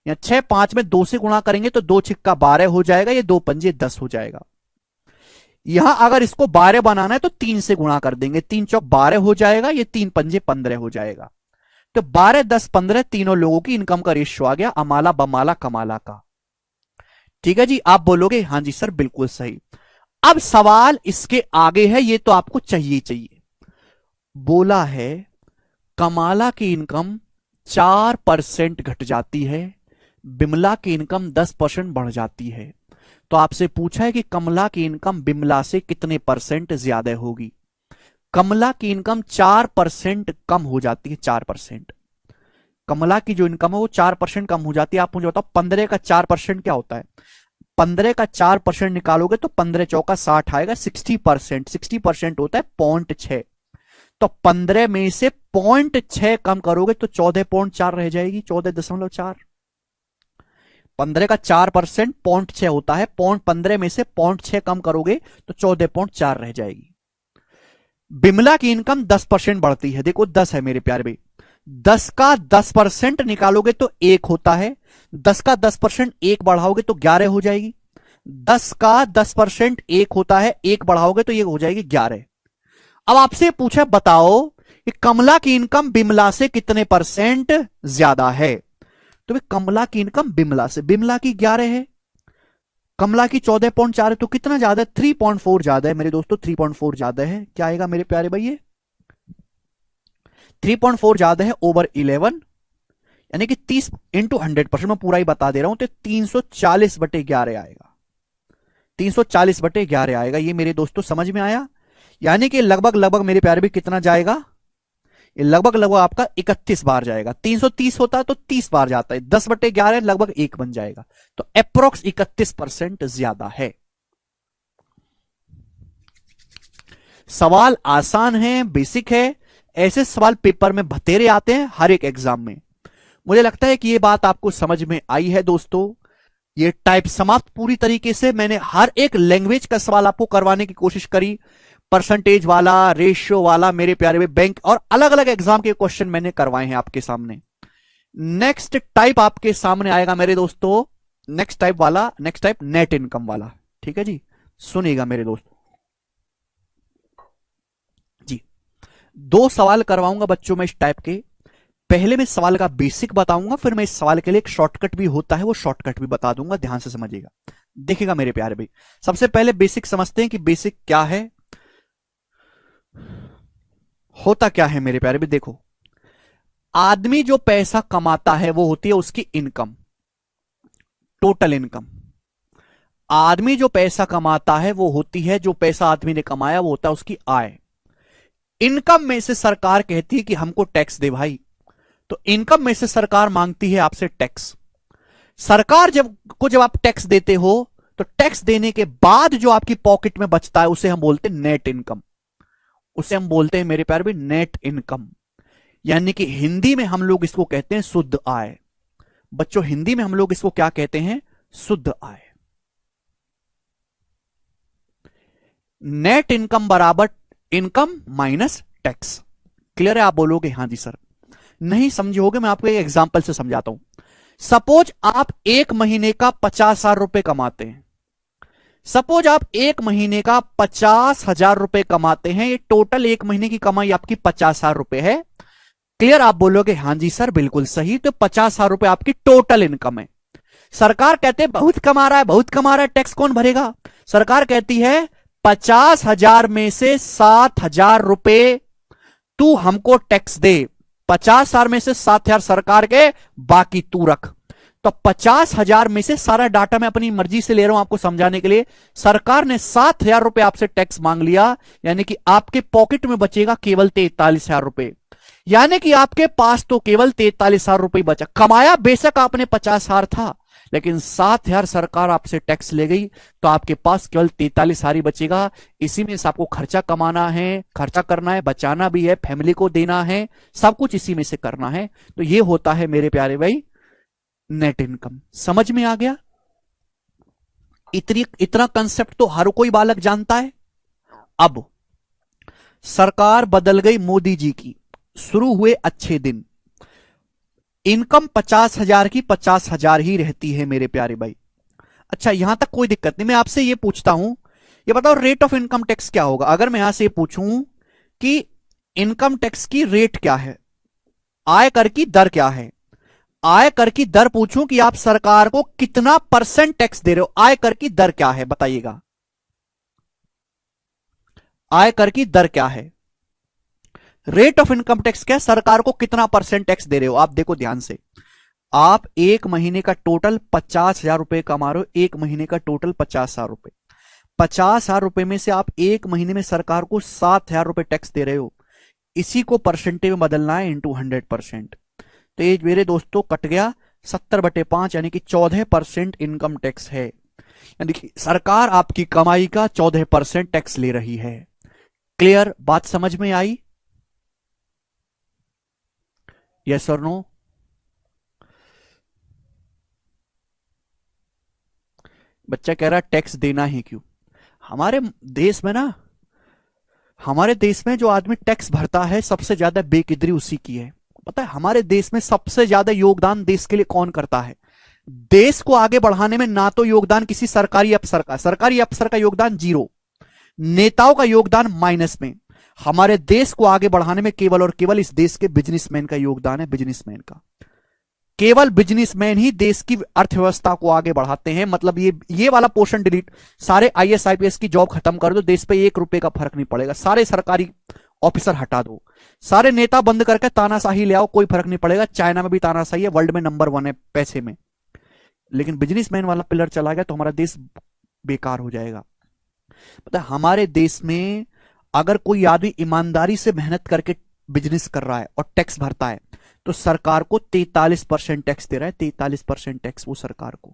या 6 5 में 2 से गुणा करेंगे तो 2 छिक्का 12 हो जाएगा, ये 2 पंजे 10 हो जाएगा। यहां अगर इसको 12 बनाना है तो 3 से गुणा कर देंगे, 3 चौक 12 हो जाएगा, ये 3 पंजे 15 हो जाएगा। तो 12 10 15 तीनों लोगों की इनकम का रेशियो आ गया अमाला बमाला कमाला का। ठीक है जी, आप बोलोगे हाँ जी सर बिल्कुल सही। अब सवाल इसके आगे है, ये तो आपको चाहिए चाहिए। बोला है कमाला की इनकम 4% घट जाती है, बिमला की इनकम 10% बढ़ जाती है। तो आपसे पूछा है कि कमला की इनकम बिमला से कितने परसेंट ज्यादा होगी। कमला की इनकम 4% कम हो जाती है। 4%। कमला की जो इनकम है वो 4% कम हो जाती है। आप मुझे बताओ 15 का 4% क्या होता है? 15 का 4% निकालोगे तो 15 चौका 60 आएगा। 60%, 60% होता है 0.6। तो 15 में से 0.6 कम करोगे तो 14.4 रह जाएगी। 14.4। 15 का 4% 0.6 होता है। 15 में से 0.6 कम करोगे तो 14.4 रह जाएगी। बिमला की इनकम 10% बढ़ती है। देखो 10 है मेरे प्यारे भाई, 10 का 10% निकालोगे तो 1 होता है। 10 का 10% 1 बढ़ाओगे तो 11 हो जाएगी। 10 का 10% 1 होता है, 1 बढ़ाओगे तो ये हो जाएगी 11। अब आपसे पूछा बताओ कि कमला की इनकम बिमला से कितने परसेंट ज्यादा है। तो भाई कमला की इनकम बिमला से, बिमला की 11 है, कमला की 14.4 है, तो कितना ज्यादा है? 3.4 ज्यादा है मेरे दोस्तों। 3.4 ज्यादा है। क्या आएगा मेरे प्यारे भाई? 3.4 ज्यादा है ओवर 11, यानी कि 30 इंटू 100%, मैं पूरा ही बता दे रहा हूं, तो 340/11 आएगा, 340/11 आएगा। ये मेरे दोस्तों समझ में आया? यानी कि लगभग लगभग मेरे प्यारे भी कितना जाएगा, ये लगभग लगभग आपका 31 बार जाएगा। 330 होता है तो 30 बार जाता है, 10/11 लगभग 1 बन जाएगा, तो अप्रोक्स 31% ज्यादा है। सवाल आसान है, बेसिक है, ऐसे सवाल पेपर में बतेरे आते हैं हर एक एग्जाम में। मुझे लगता है कि यह बात आपको समझ में आई है दोस्तों। ये टाइप समाप्त पूरी तरीके से। मैंने हर एक लैंग्वेज का सवाल आपको करवाने की कोशिश करी, परसेंटेज वाला, रेशियो वाला, मेरे प्यारे में बैंक और अलग अलग एग्जाम के क्वेश्चन मैंने करवाए हैं आपके सामने। नेक्स्ट टाइप आपके सामने आएगा मेरे दोस्तों, नेक्स्ट टाइप नेट इनकम वाला। ठीक है जी, सुनिएगा मेरे दोस्त जी। 2 सवाल करवाऊंगा बच्चों में इस टाइप के। पहले मैं सवाल का बेसिक बताऊंगा, फिर मैं इस सवाल के लिए एक शॉर्टकट भी होता है, वो शॉर्टकट भी बता दूंगा, ध्यान से समझिएगा। देखिएगा मेरे प्यारे भाई, सबसे पहले बेसिक समझते हैं कि बेसिक क्या है, होता क्या है मेरे प्यारे भाई। देखो, आदमी जो पैसा कमाता है वो होती है उसकी इनकम, टोटल इनकम। आदमी जो पैसा कमाता है वो होती है, जो पैसा आदमी ने कमाया वो होता है उसकी आय। इनकम में से सरकार कहती है कि हमको टैक्स दे भाई, तो इनकम में से सरकार मांगती है आपसे टैक्स। सरकार जब आप टैक्स देते हो तो टैक्स देने के बाद जो आपकी पॉकेट में बचता है उसे हम बोलते हैं नेट इनकम, उसे हम बोलते हैं मेरे प्यारे भी नेट इनकम। यानी कि हिंदी में हम लोग इसको कहते हैं शुद्ध आय। बच्चों हिंदी में हम लोग इसको क्या कहते हैं? शुद्ध आय। नेट इनकम बराबर इनकम माइनस टैक्स। क्लियर है? आप बोलोगे हां जी सर। नहीं समझे होगे, मैं आपको एक एग्जांपल से समझाता हूं। सपोज आप एक महीने का 50,000 रुपए कमाते हैं। सपोज आप एक महीने का 50,000 रुपए कमाते हैं, ये टोटल एक महीने की कमाई आपकी 50,000 रुपए है। क्लियर? आप बोलोगे हां जी सर बिल्कुल सही। तो 50,000 रुपए आपकी टोटल इनकम है। सरकार कहते हैं बहुत कमा रहा है, बहुत कमा रहा है, टैक्स कौन भरेगा? सरकार कहती है 50,000 में से 7,000 रुपए तू हमको टैक्स दे। 50,000 में से 7,000 सरकार के, बाकी तू रख। तो 50,000 में से, सारा डाटा मैं अपनी मर्जी से ले रहा हूं आपको समझाने के लिए, सरकार ने 7,000 रुपए आपसे टैक्स मांग लिया, यानी कि आपके पॉकेट में बचेगा केवल 43,000 रुपए। यानी कि आपके पास तो केवल 43,000 रुपए बचा। कमाया बेशक आपने 50,000 था, लेकिन 7,000 सरकार आपसे टैक्स ले गई, तो आपके पास केवल 43,000 ही बचेगा। इसी में से आपको खर्चा कमाना है, खर्चा करना है, बचाना भी है, फैमिली को देना है, सब कुछ इसी में से करना है। तो ये होता है मेरे प्यारे भाई नेट इनकम। समझ में आ गया? इतना कंसेप्ट तो हर कोई बालक जानता है। अब सरकार बदल गई मोदी जी की, शुरू हुए अच्छे दिन। इनकम 50,000 की 50,000 ही रहती है मेरे प्यारे भाई। अच्छा, यहां तक कोई दिक्कत नहीं। मैं आपसे ये पूछता हूं, ये बताओ रेट ऑफ इनकम टैक्स क्या होगा? अगर मैं यहां से पूछूं कि इनकम टैक्स की रेट क्या है, आय कर की दर क्या है, आय कर की दर पूछूं कि आप सरकार को कितना % टैक्स दे रहे हो, आय कर की दर क्या है बताइएगा? आय कर की दर क्या है? रेट ऑफ इनकम टैक्स क्या है? सरकार को कितना % टैक्स दे रहे हो? आप देखो ध्यान से, आप एक महीने का टोटल 50,000 रुपए कमा रहे हो, एक महीने का टोटल 50,000 रुपए। 50,000 रुपए में से आप एक महीने में सरकार को 7,000 रुपए टैक्स दे रहे हो। इसी को परसेंटेज में बदलना है इंटू 100%। तो ये मेरे दोस्तों कट गया 70/5, यानी कि 14% इनकम टैक्स है। यानी कि सरकार आपकी कमाई का 14% टैक्स ले रही है। क्लियर? बात समझ में आई? यस और नो? बच्चा कह रहा टैक्स देना ही क्यों? हमारे देश में ना, हमारे देश में जो आदमी टैक्स भरता है सबसे ज्यादा बेकदरी उसी की है। पता है हमारे देश में सबसे ज्यादा योगदान देश के लिए कौन करता है? देश को आगे बढ़ाने में ना तो योगदान किसी सरकारी अफसर का, सरकारी अफसर का योगदान 0, नेताओं का योगदान माइनस में। हमारे देश को आगे बढ़ाने में केवल और केवल इस देश के बिजनेसमैन का योगदान है, बिजनेसमैन का। केवल बिजनेसमैन ही देश की अर्थव्यवस्था को आगे बढ़ाते हैं। मतलब ये वाला पोर्शन डिलीट, सारे IAS IPS की जॉब खत्म कर दो, देश पे 1 रुपए का फर्क नहीं पड़ेगा। सारे सरकारी ऑफिसर हटा दो, सारे नेता बंद करके तानाशाही ले आओ, कोई फर्क नहीं पड़ेगा। चाइना में भी तानाशाही है, वर्ल्ड में नंबर 1 है पैसे में। लेकिन बिजनेसमैन वाला पिलर चला गया तो हमारा देश बेकार हो जाएगा। पता है, हमारे देश में अगर कोई आदमी ईमानदारी से मेहनत करके बिजनेस कर रहा है और टैक्स भरता है तो सरकार को 43% टैक्स दे रहा है। 43% टैक्स वो सरकार को,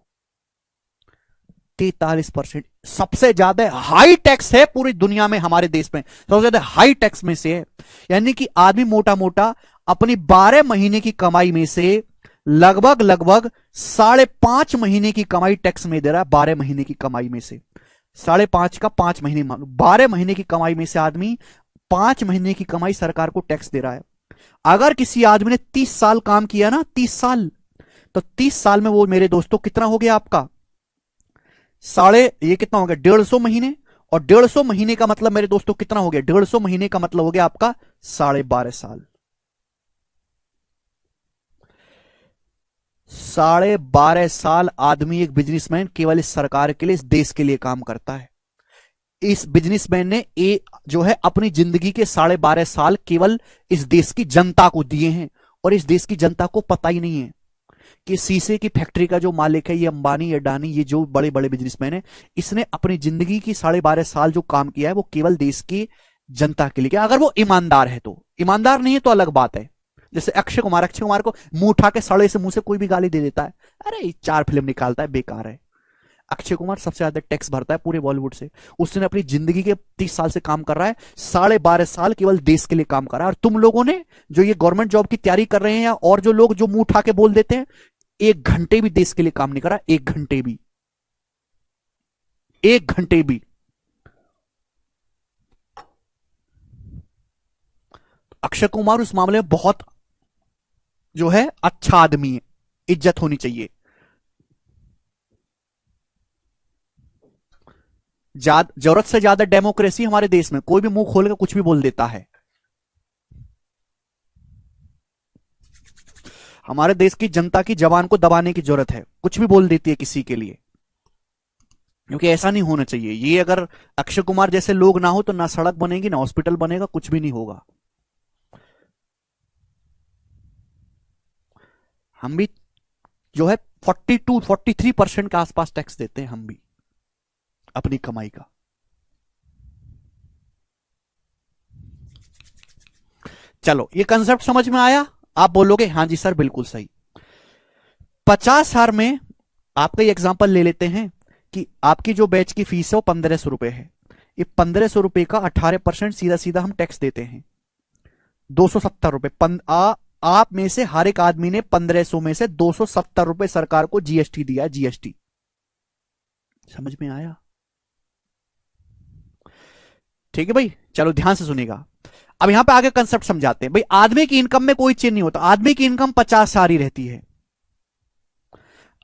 43% सबसे ज्यादा हाई टैक्स है पूरी दुनिया में। हमारे देश में सबसे ज्यादा हाई टैक्स में से है। यानी कि आदमी मोटा मोटा अपनी 12 महीने की कमाई में से लगभग 5.5 महीने की कमाई टैक्स में दे रहा है। 12 महीने की कमाई में से 5.5 का 5 महीने, 12 महीने की कमाई में से आदमी 5 महीने की कमाई सरकार को टैक्स दे रहा है। अगर किसी आदमी ने 30 साल काम किया ना, 30 साल, तो 30 साल में वो मेरे दोस्तों कितना हो गया आपका, ये कितना हो गया, 150 महीने। और 150 महीने का मतलब मेरे दोस्तों कितना हो गया, 150 महीने का मतलब हो गया आपका 12.5 साल। 12.5 साल आदमी, एक बिजनेसमैन केवल इस सरकार के लिए, इस देश के लिए काम करता है। इस बिजनेसमैन ने जो है अपनी जिंदगी के 12.5 साल केवल इस देश की जनता को दिए हैं। और इस देश की जनता को पता ही नहीं है कि शीशे की फैक्ट्री का जो मालिक है, ये अंबानी, अडानी, ये जो बड़े बड़े बिजनेसमैन है, इसने अपनी जिंदगी की 12.5 साल जो काम किया है वो केवल देश की जनता के लिए किया। अगर वो ईमानदार है तो, ईमानदार नहीं है तो अलग बात है। जैसे अक्षय कुमार को मुंह उठा के सड़े से मुंह से कोई भी गाली दे देता है, अरे 4 फिल्म निकालता है, बेकार है। अक्षय कुमार सबसे ज्यादा टैक्स भरता है पूरे बॉलीवुड से। उसने अपनी जिंदगी के 30 साल से काम कर रहा है, 12.5 साल केवल देश के लिए काम कर रहा है। और तुम लोगों ने जो ये गवर्नमेंट जॉब की तैयारी कर रहे हैं, या और जो लोग जो मुंह उठा के बोल देते हैं, 1 घंटे भी देश के लिए काम नहीं करा, 1 घंटे भी, 1 घंटे भी। अक्षय कुमार उस मामले में बहुत जो है अच्छा आदमी है, इज्जत होनी चाहिए। जरूरत से ज्यादा डेमोक्रेसी हमारे देश में, कोई भी मुंह खोल के कुछ भी बोल देता है। हमारे देश की जनता की जबान को दबाने की जरूरत है, कुछ भी बोल देती है किसी के लिए, क्योंकि ऐसा नहीं होना चाहिए। ये अगर अक्षय कुमार जैसे लोग ना हो तो ना सड़क बनेगी, ना हॉस्पिटल बनेगा, कुछ भी नहीं होगा। हम भी जो है 43% के आसपास टैक्स देते हैं हम भी अपनी कमाई का। चलो, ये कंसेप्ट समझ में आया? आप बोलोगे हाँ जी सर बिल्कुल सही। 50,000 में आपका ये एग्जांपल ले लेते हैं कि आपकी जो बैच की फीस है वो 1500 रुपए है। ये 1500 रुपए का 18% सीधा सीधा हम टैक्स देते हैं, 270 रुपए। आप में से हर एक आदमी ने 1500 में से 270 रुपए सरकार को जीएसटी दिया, जीएसटी। समझ में आया? ठीक है भाई, चलो ध्यान से सुनिएगा। अब यहां पे आगे कंसेप्ट समझाते हैं। भाई आदमी की इनकम में कोई चेंज नहीं होता, आदमी की इनकम 50,000 ही रहती है।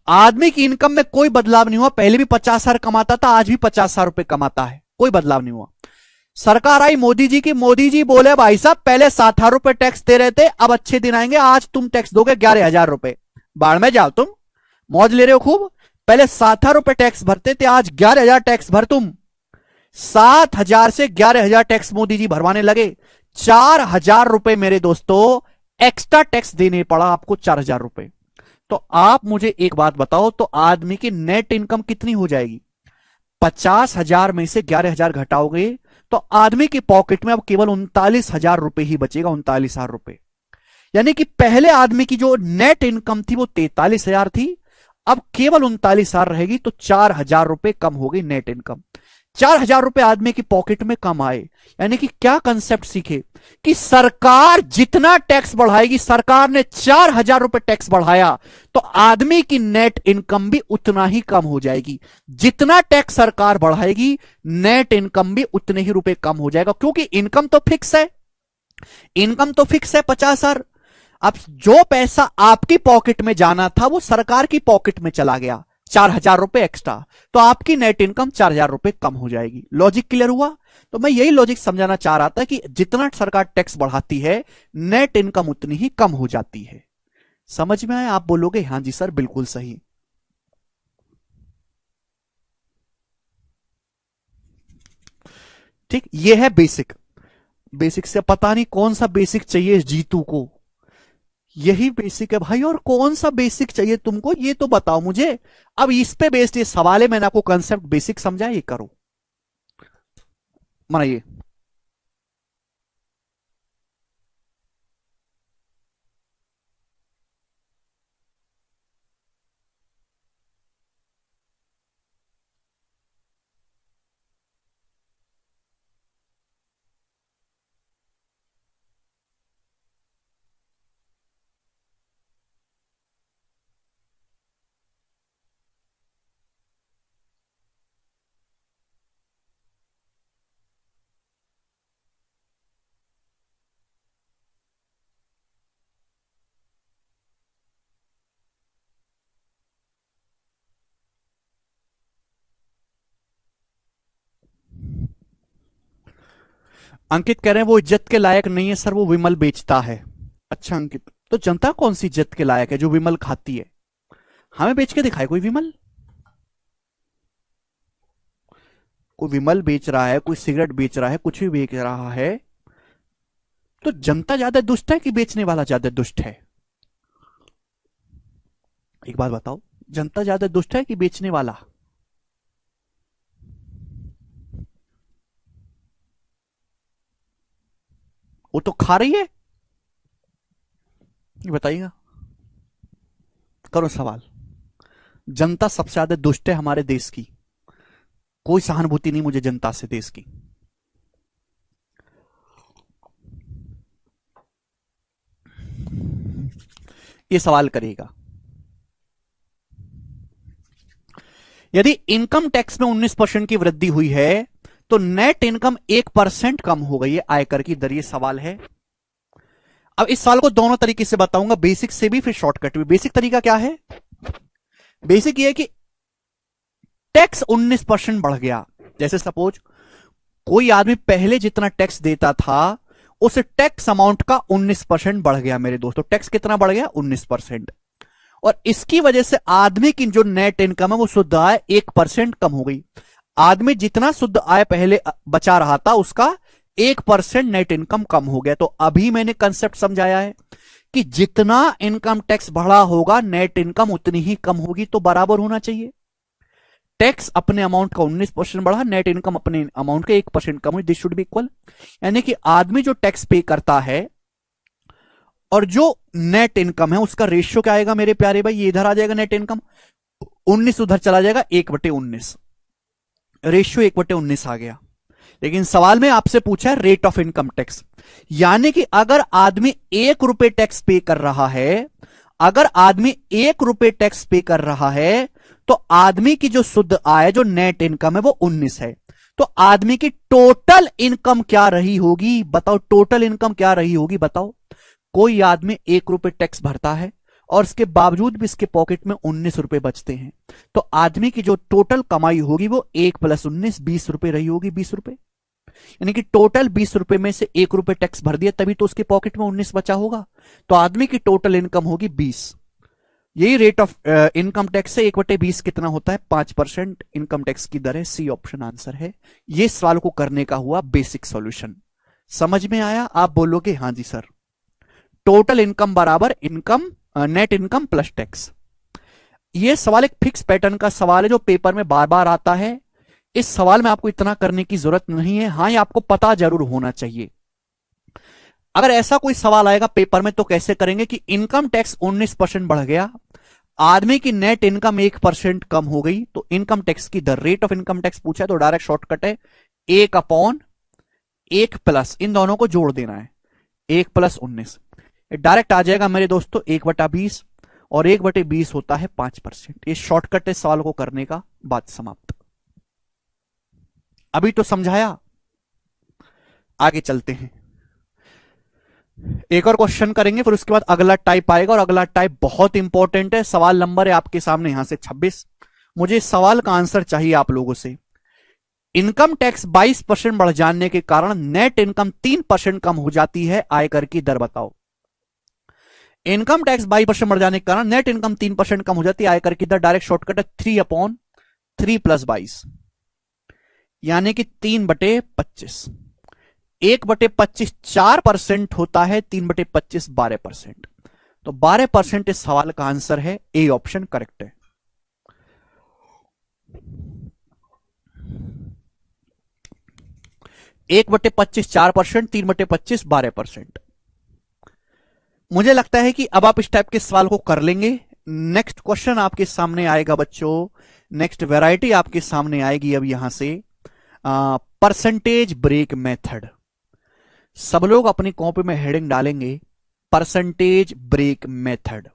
आदमी की इनकम में कोई बदलाव नहीं हुआ, पहले भी 50,000 कमाता था, आज भी 50,000 रुपए कमाता है, कोई बदलाव नहीं हुआ। सरकार आई मोदी जी की, मोदी जी बोले भाई साहब पहले 60,000 रुपए टैक्स दे रहे थे, अब अच्छे दिन आएंगे, आज तुम टैक्स दोगे 11,000 रुपए। बाढ़ में जाओ, तुम मौज ले रहे हो खूब। पहले 60,000 रुपए टैक्स भरते थे, आज 11,000 टैक्स भर तुम। 7,000 से 11,000 टैक्स मोदी जी भरवाने लगे। 4,000 रुपए मेरे दोस्तों एक्स्ट्रा टैक्स देने पड़ा आपको, 4,000 रुपए। तो आप मुझे एक बात बताओ, तो आदमी की नेट इनकम कितनी हो जाएगी? 50,000 में से 11,000 घटाओगे तो आदमी की पॉकेट में अब केवल 39,000 रुपए ही बचेगा, 39,000 रुपए। यानी कि पहले आदमी की जो नेट इनकम थी वो 43,000 थी, अब केवल 39,000 रहेगी, तो 4,000 रुपए कम हो गई नेट इनकम। 4,000 रुपए आदमी की पॉकेट में कम आए। यानी कि क्या कंसेप्ट सीखे कि सरकार जितना टैक्स बढ़ाएगी, सरकार ने 4,000 रुपए टैक्स बढ़ाया तो आदमी की नेट इनकम भी उतना ही कम हो जाएगी। जितना टैक्स सरकार बढ़ाएगी, नेट इनकम भी उतने ही रुपए कम हो जाएगा, क्योंकि इनकम तो फिक्स है, इनकम तो फिक्स है 50,000। अब जो पैसा आपकी पॉकेट में जाना था वो सरकार की पॉकेट में चला गया, 4,000 रुपए एक्स्ट्रा, तो आपकी नेट इनकम 4,000 रुपए कम हो जाएगी। लॉजिक क्लियर हुआ? तो मैं यही लॉजिक समझाना चाह रहा था कि जितना सरकार टैक्स बढ़ाती है, नेट इनकम उतनी ही कम हो जाती है। समझ में आया? आप बोलोगे हां जी सर बिल्कुल सही। ठीक, ये है बेसिक। बेसिक से पता नहीं कौन सा बेसिक चाहिए जीतू को, यही बेसिक है भाई, और कौन सा बेसिक चाहिए तुमको ये तो बताओ मुझे। अब इस पे बेस्ड ये सवाल है, मैंने आपको कंसेप्ट बेसिक समझा, ये करो बनाइए। अंकित कह रहे हैं वो इज्जत के लायक नहीं है सर, वो विमल बेचता है। अच्छा अंकित, तो जनता कौन सी इज्जत के लायक है जो विमल खाती है? हमें बेच के दिखाए कोई विमल, कोई विमल बेच रहा है, कोई सिगरेट बेच रहा है, कुछ भी बेच रहा है, तो जनता ज्यादा दुष्ट है कि बेचने वाला ज्यादा दुष्ट है? एक बात बताओ, जनता ज्यादा दुष्ट है कि बेचने वाला? वो तो खा रही है, ये बताइएगा, करो सवाल। जनता सबसे ज्यादा दुष्ट है हमारे देश की, कोई सहानुभूति नहीं मुझे जनता से देश की। ये सवाल करेगा, यदि इनकम टैक्स में 19% की वृद्धि हुई है तो नेट इनकम 1% कम हो गई है आयकर की दर, ये सवाल है। अब इस सवाल को दोनों तरीके से बताऊंगा, बेसिक से भी फिर शॉर्टकट भी। बेसिक तरीका क्या है? बेसिक ये है कि टैक्स 19% बढ़ गया, जैसे सपोज कोई आदमी पहले जितना टैक्स देता था उस टैक्स अमाउंट का 19% बढ़ गया मेरे दोस्तों। टैक्स कितना बढ़ गया? 19%। और इसकी वजह से आदमी की जो नेट इनकम है वो शुद्ध आय 1% कम हो गई। आदमी जितना शुद्ध आय पहले बचा रहा था उसका 1% नेट इनकम कम हो गया। तो अभी मैंने कंसेप्ट समझाया है कि जितना इनकम टैक्स बढ़ा होगा नेट इनकम उतनी ही कम होगी, तो बराबर होना चाहिए। टैक्स अपने अमाउंट का 19% बढ़ा, नेट इनकम अपने अमाउंट का 1% कम हुई, दिस शुड बी इक्वल। यानी कि आदमी जो टैक्स पे करता है और जो नेट इनकम है उसका रेशियो क्या आएगा मेरे प्यारे भाई? ये इधर आ जाएगा नेट इनकम, 19 उधर चला जाएगा, 1/19, रेशियो 1/19 आ गया। लेकिन सवाल में आपसे पूछा है रेट ऑफ इनकम टैक्स, यानी कि अगर आदमी 1 रुपए टैक्स पे कर रहा है, अगर आदमी 1 रुपए टैक्स पे कर रहा है तो आदमी की जो शुद्ध आय जो नेट इनकम है वो 19 है। तो आदमी की टोटल इनकम क्या रही होगी बताओ? टोटल इनकम क्या रही होगी बताओ? कोई आदमी 1 रुपए टैक्स भरता है और इसके बावजूद भी इसके पॉकेट में 19 रुपए बचते हैं, तो आदमी की जो टोटल कमाई होगी वो 1 + 19 20 रुपए रही होगी, 20 रुपए। यानी कि टोटल 20 रुपए में से 1 रुपए टैक्स भर दिया तभी तो उसके पॉकेट में 19 बचा होगा, तो आदमी की टोटल इनकम होगी 20। यही रेट ऑफ इनकम टैक्स है। 1/20 कितना होता है? 5% इनकम टैक्स की दर है। सी ऑप्शन आंसर है। ये सवाल को करने का हुआ बेसिक सॉल्यूशन। समझ में आया? आप बोलोगे हाँ जी सर। टोटल इनकम बराबर income net income plus tax. ये सवाल एक फिक्स पैटर्न का सवाल है जो पेपर में बार बार आता है। इस सवाल में आपको इतना करने की जरूरत नहीं है, हाँ ये आपको पता जरूर होना चाहिए। अगर ऐसा कोई सवाल आएगा पेपर में तो कैसे करेंगे कि इनकम टैक्स 19% बढ़ गया, आदमी की नेट इनकम 1% कम हो गई, तो इनकम टैक्स की दर, रेट ऑफ इनकम टैक्स पूछा है तो डायरेक्ट शॉर्टकट है 1/1 प्लस, इन दोनों को जोड़ देना है, 1 + 19 डायरेक्ट आ जाएगा मेरे दोस्तों 1/20, और 1/20 होता है 5%। ये शॉर्टकट है सवाल को करने का। बात समाप्त। अभी तो समझाया, आगे चलते हैं। एक और क्वेश्चन करेंगे फिर उसके बाद अगला टाइप आएगा, और अगला टाइप बहुत इंपॉर्टेंट है। सवाल नंबर है आपके सामने यहां से 26। मुझे इस सवाल का आंसर चाहिए आप लोगों से। इनकम टैक्स 22% बढ़ जाने के कारण नेट इनकम 3% कम हो जाती है, आयकर की दर बताओ। इनकम टैक्स 22% बढ़ जाने के कारण नेट इनकम 3% कम हो जाती है, आयकर की दर डायरेक्ट शॉर्टकट है 3/3 + 22, यानी कि 3/25। 1/25 4% होता है, 3/25 12%। तो 12% इस सवाल का आंसर है, ए ऑप्शन करेक्ट है। एक बटे 25 4%, 3/25 12%। मुझे लगता है कि अब आप इस टाइप के सवाल को कर लेंगे। नेक्स्ट क्वेश्चन आपके सामने आएगा बच्चों, नेक्स्ट वैरायटी आपके सामने आएगी अब यहां से, परसेंटेज ब्रेक मेथड। सब लोग अपनी कॉपी में हेडिंग डालेंगे, percentage break method.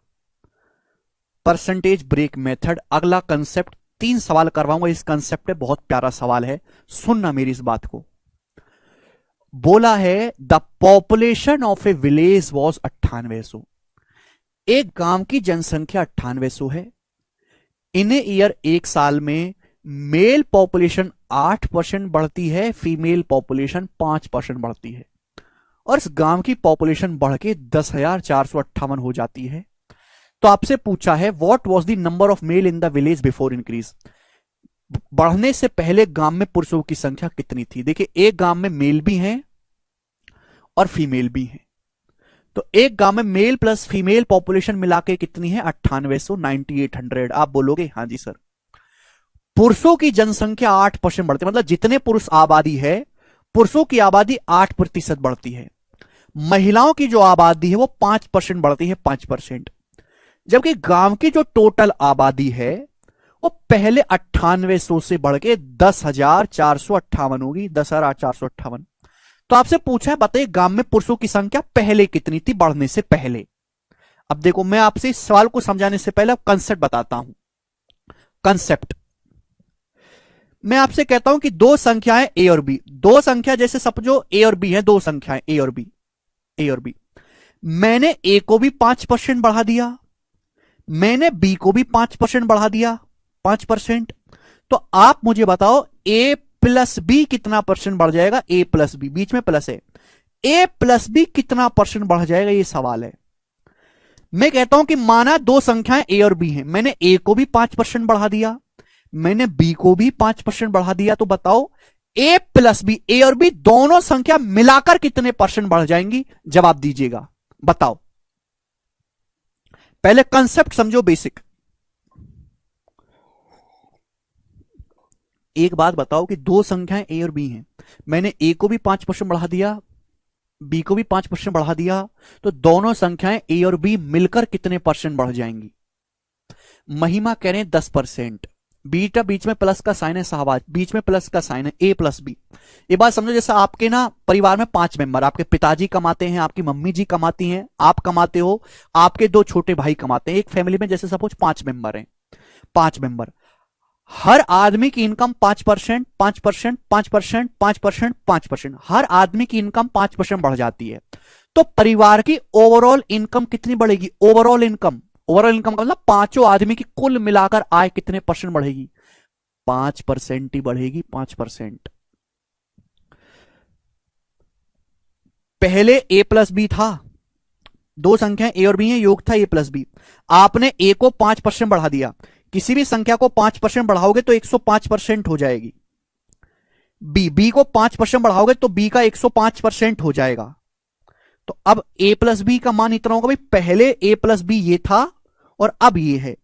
Percentage break method, अगला कंसेप्ट 3 सवाल करवाऊंगा इस कंसेप्ट पे, बहुत प्यारा सवाल है, सुनना मेरी इस बात को। बोला है the population of a village was 9800। एक गांव की जनसंख्या 9800 है। इन ए ईयर, एक साल में मेल पॉपुलेशन 8% बढ़ती है, फीमेल पॉपुलेशन 5% बढ़ती है, और इस गांव की पॉपुलेशन बढ़ के 10,458 हो जाती है। तो आपसे पूछा है what was the number of male in the village before increase. बढ़ने से पहले गांव में पुरुषों की संख्या कितनी थी। देखिए, एक गांव में मेल भी हैं और फीमेल भी हैं, तो एक गांव में मेल प्लस फीमेल पॉपुलेशन मिला के कितनी है, 9800, 9800। आप बोलोगे हाँ जी सर। पुरुषों की जनसंख्या 8% बढ़ती है, मतलब जितने पुरुष आबादी है, पुरुषों की आबादी 8% बढ़ती है। महिलाओं की जो आबादी है वो 5% बढ़ती है, 5%। जबकि गांव की जो टोटल आबादी है वो पहले 9800 से बढ़ के 10,458 होगी, 10,458। तो आपसे पूछा है बताइए गांव में पुरुषों की संख्या पहले कितनी थी, बढ़ने से पहले। अब देखो, मैं आपसे इस सवाल को समझाने से पहले कंसेप्ट बताता हूं। कंसेप्ट, मैं आपसे कहता हूं कि दो संख्याएं ए और बी, दो संख्या जैसे समझो ए और बी है, दो संख्याएं ए और बी, ए और बी। मैंने ए को भी 5% बढ़ा दिया, मैंने बी को भी 5% बढ़ा दिया, 5%। तो आप मुझे बताओ ए प्लस बी कितना परसेंट बढ़ जाएगा, ए प्लस बी, बीच में प्लस है, ए प्लस बी कितना परसेंट बढ़ जाएगा, ये सवाल है। मैं कहता हूं कि माना दो संख्याएं ए और बी हैं, मैंने ए को भी 5% बढ़ा दिया, मैंने बी को भी 5% बढ़ा दिया, तो बताओ ए प्लस बी, ए और बी दोनों संख्या मिलाकर कितने परसेंट बढ़ जाएंगी, जवाब दीजिएगा, बताओ। पहले कंसेप्ट समझो, बेसिक। एक बात बताओ कि दो संख्याएं ए और बी हैं, मैंने ए को भी 5% बढ़ा दिया, बी को भी 5% बढ़ा दिया, तो दोनों संख्याएं ए और बी मिलकर कितने परसेंट बढ़ जाएंगी। महिमा कह रहे हैं 10%। बीटा बीच में प्लस का साइन है, शाहबाज बीच में प्लस का साइन है, ए प्लस बी। ये बात समझो, जैसे आपके ना परिवार में 5 मेंबर, आपके पिताजी कमाते हैं, आपकी मम्मी जी कमाती हैं, आप कमाते हो, आपके 2 छोटे भाई कमाते हैं। एक फैमिली में जैसे सपोज 5 मेंबर हैं, 5 मेंबर, हर आदमी की इनकम 5%, 5%, 5%, 5%, 5%, हर आदमी की इनकम 5% बढ़ जाती है। तो परिवार की ओवरऑल इनकम कितनी बढ़ेगी, ओवरऑल इनकम, ओवरऑल इनकम का मतलब पांचों आदमी की कुल मिलाकर आय कितने परसेंट बढ़ेगी, 5% ही बढ़ेगी, 5%। पहले ए प्लस बी था, दो संख्या ए और बी है, योग था ए प्लस बी। आपने ए को 5% बढ़ा दिया, किसी भी संख्या को 5% बढ़ाओगे तो 105% हो जाएगी। बी को 5% बढ़ाओगे तो बी का 105% हो जाएगा। तो अब ए प्लस बी का मान इतना होगा भाई, पहले ए प्लस बी ये था और अब ये है,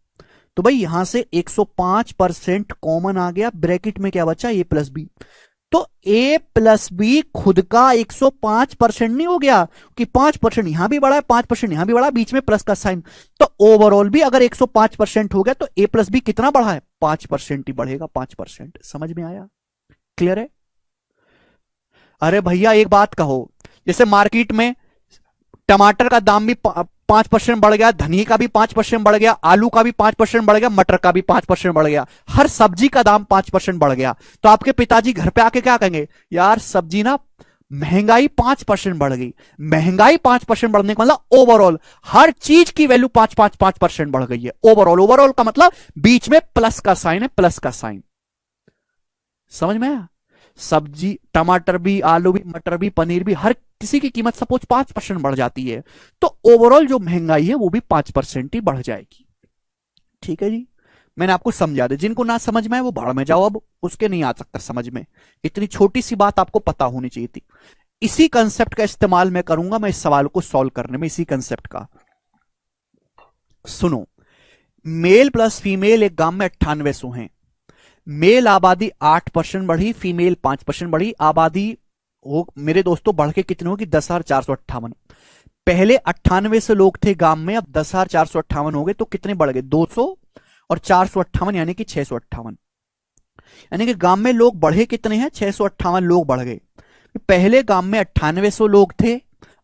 तो भाई यहां से 105% कॉमन आ गया, ब्रैकेट में क्या बचा, ए प्लस बी। तो ए प्लस बी खुद का 105% नहीं हो गया कि 5% यहां भी बढ़ा है, 5% यहां भी बढ़ा, बीच में प्लस का साइन। तो ओवरऑल भी अगर 105% हो गया तो ए प्लस बी कितना बढ़ा है, 5% ही बढ़ेगा, 5%। समझ में आया, क्लियर है। अरे भैया एक बात कहो, जैसे मार्केट में टमाटर का दाम भी 5% बढ़ गया, धनिया का भी 5% बढ़ गया, आलू का भी 5% बढ़ गया, मटर का भी 5% बढ़ गया, हर सब्जी का दाम 5% बढ़ गया। तो आपके पिताजी घर पे आके क्या कहेंगे, यार सब्जी ना महंगाई 5% बढ़ गई। महंगाई 5% बढ़ने का मतलब ओवरऑल हर चीज की वैल्यू 5% बढ़ गई है, ओवरऑल। ओवरऑल का मतलब बीच में प्लस का साइन है, प्लस का साइन। समझ में आया। सब्जी, टमाटर भी, आलू भी, मटर भी, पनीर भी, हर किसी की कीमत सपोज 5% बढ़ जाती है, तो ओवरऑल जो महंगाई है वो भी 5% ही बढ़ जाएगी। ठीक है जी, मैंने आपको समझा दिया। जिनको ना समझ में है वो भाड़ में जाओ, अब उसके नहीं आ सकता समझ में। इतनी छोटी सी बात आपको पता होनी चाहिए थी। इसी कंसेप्ट का इस्तेमाल मैं करूंगा मैं इस सवाल को सॉल्व करने में, इसी कंसेप्ट का। सुनो, मेल प्लस फीमेल एक गांव में 9800 हैं। मेल आबादी 8% बढ़ी, फीमेल 5% बढ़ी। आबादी वो मेरे दोस्तों बढ़ के कितने होगी? 10,458। पहले 98 लोग थे गांव में, अब 10,458 हो गए, तो कितने बढ़ गए? 200 और 458 यानी कि 658। यानी कि गांव में लोग बढ़े कितने हैं? 658 लोग बढ़ गए। पहले गांव में 9800 लोग थे,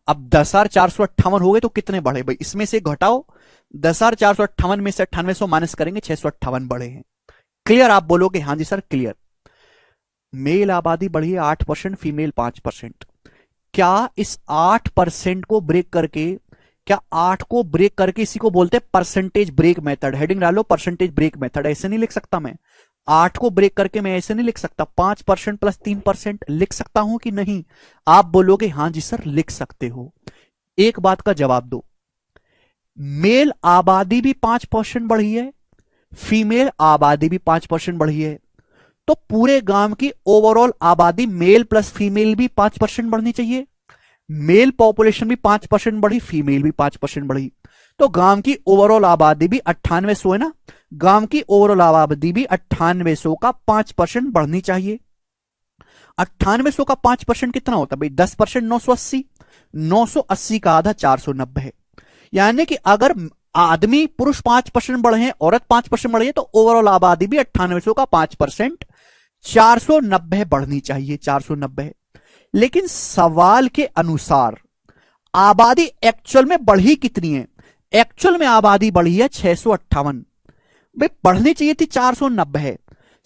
अब 10,458 हो गए, तो कितने बढ़े भाई? इसमें से घटाओ, 10,458 में से 9800 माइनस करेंगे, 658 बढ़े हैं। क्लियर? आप बोलोगे हाँ जी सर क्लियर। मेल आबादी बढ़ी है 8%, फीमेल 5%। क्या इस 8% को ब्रेक करके, क्या 8 को ब्रेक करके इसी को बोलते हैं परसेंटेज ब्रेक मेथड? हेडिंग डालो परसेंटेज ब्रेक मेथड। ऐसे नहीं लिख सकता मैं 8 को ब्रेक करके, मैं ऐसे नहीं लिख सकता 5% प्लस 3%। लिख सकता हूं कि नहीं? आप बोलोगे हाँ जी सर लिख सकते हो। एक बात का जवाब दो, मेल आबादी भी 5% बढ़ी है, फीमेल आबादी भी 5% बढ़ी है, तो पूरे गांव की ओवरऑल आबादी मेल प्लस फीमेल भी 5% बढ़नी चाहिए। मेल पॉपुलेशन भी 5% बढ़ी, फीमेल भी 5% बढ़ी, तो गांव की ओवरऑल आबादी भी 9800 है ना, गांव की ओवरऑल आबादी भी 9800 का 5% बढ़नी चाहिए। 9800 का 5% कितना होता है भाई? 10%, 980। 980 का आधा 490 है। यानी कि अगर आदमी पुरुष 5% बढ़े हैं, औरत 5% बढ़ी है, तो ओवरऑल आबादी भी 9800 का 5%, 490 बढ़नी चाहिए, 490। लेकिन सवाल के अनुसार आबादी एक्चुअल में बढ़ी कितनी है? एक्चुअल में आबादी बढ़ी है 658। भाई बढ़नी चाहिए थी 490 है।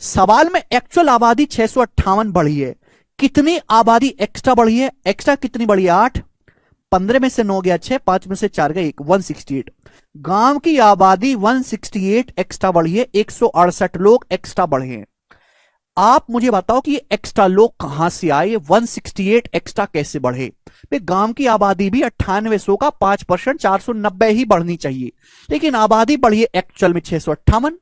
सवाल में एक्चुअल आबादी 658 बढ़ी है। कितनी आबादी एक्स्ट्रा बढ़ी है? एक्स्ट्रा कितनी बढ़ी है? 8। 15 में से 9 गया 6, 5 में से 4 गया 1, 168। गांव की आबादी 168 एक्स्ट्रा बढ़ी है, 168 लोग एक्स्ट्रा बढ़े हैं। आप मुझे बताओ कि ये एक्स्ट्रा लोग कहां से आए? 168 एक्स्ट्रा कैसे बढ़े? गांव की आबादी भी 9800 का 5%, 490 ही बढ़नी चाहिए, लेकिन आबादी बढ़ी है एक्चुअल में 658।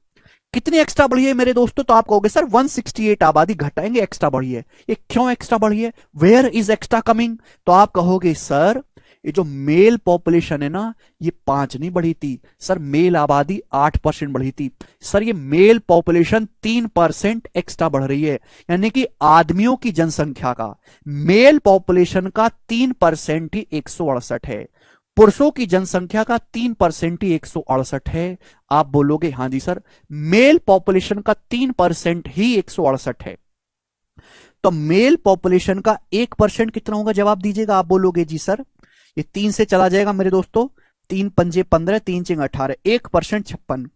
कितनी एक्स्ट्रा बढ़ी है मेरे दोस्तों? तो आप कहोगे सर 168 आबादी घटाएंगे, एक्स्ट्रा बढ़ी है। ये क्यों एक्स्ट्रा बढ़ी है? Where is extra coming? तो आप कहोगे सर ये जो मेल पॉपुलेशन है ना, ये 5 नहीं बढ़ी थी सर, मेल आबादी 8% बढ़ी थी सर, ये मेल पॉपुलेशन 3% एक्स्ट्रा बढ़ रही है। यानी कि आदमियों की जनसंख्या का, मेल पॉपुलेशन का 3% ही 168 है, पुरुषों की जनसंख्या का 3% ही 168 है। आप बोलोगे हाँ जी सर, मेल पॉपुलेशन का 3% ही 168 है, तो मेल पॉपुलेशन का 1% कितना होगा? जवाब दीजिएगा। आप बोलोगे जी सर ये 3 से चला जाएगा मेरे दोस्तों, 3 पंजे 15, 3 चिंग 18, 1% 56।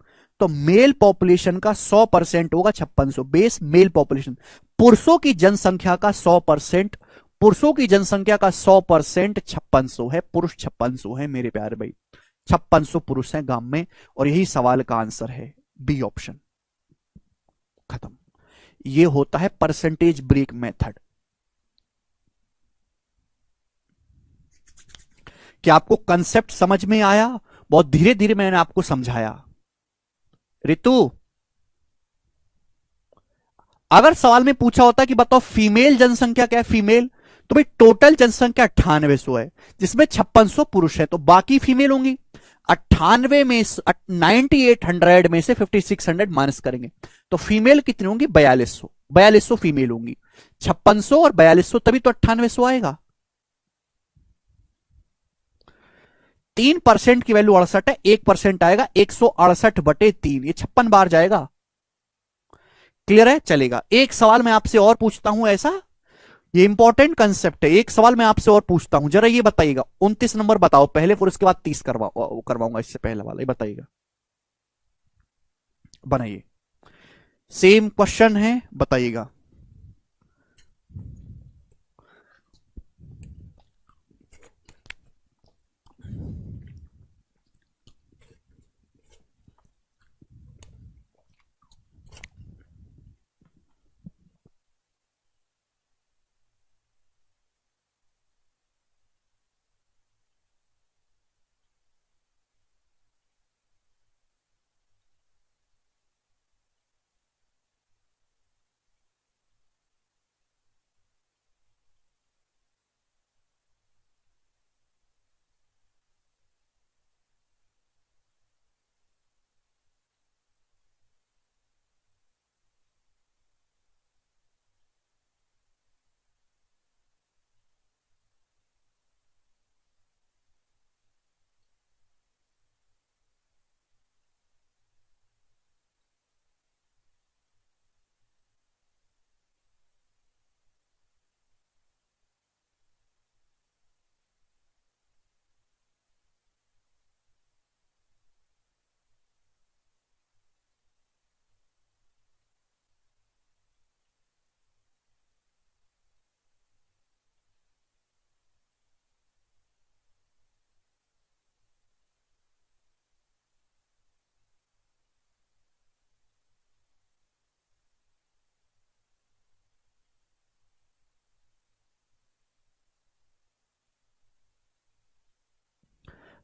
तो मेल पॉपुलेशन का 100% होगा 5600, बेस मेल पॉपुलेशन। पुरुषों की जनसंख्या का 100%, पुरुषों की जनसंख्या का 100% 5600 है, पुरुष 5600 है मेरे प्यारे भाई, 5600 पुरुष हैं गांव में, और यही सवाल का आंसर है, बी ऑप्शन। खत्म। ये होता है परसेंटेज ब्रेक मेथड। क्या आपको कंसेप्ट समझ में आया? बहुत धीरे धीरे मैंने आपको समझाया। रितु, अगर सवाल में पूछा होता कि बताओ फीमेल जनसंख्या क्या है, फीमेल, तो भाई टोटल जनसंख्या 9800 है, जिसमें 5600 पुरुष है, तो बाकी फीमेल होंगी। 98 में 9800 में से 5600 माइनस करेंगे, तो फीमेल कितनी होंगी? 4200। 4200 फीमेल होंगी, 5600 और 4200, तभी तो 9800 आएगा। 3% की वैल्यू 68 है, 1% आएगा 168/3, ये 56 बार जाएगा। क्लियर है? चलेगा। एक सवाल मैं आपसे और पूछता हूं ऐसा, ये इंपॉर्टेंट कंसेप्ट है, एक सवाल मैं आपसे और पूछता हूं, जरा ये बताइएगा, 29 नंबर बताओ पहले, फिर उसके बाद 30 करवाऊंगा, इससे पहले वाला ये बताइएगा। बनाइए, सेम क्वेश्चन है, बताइएगा।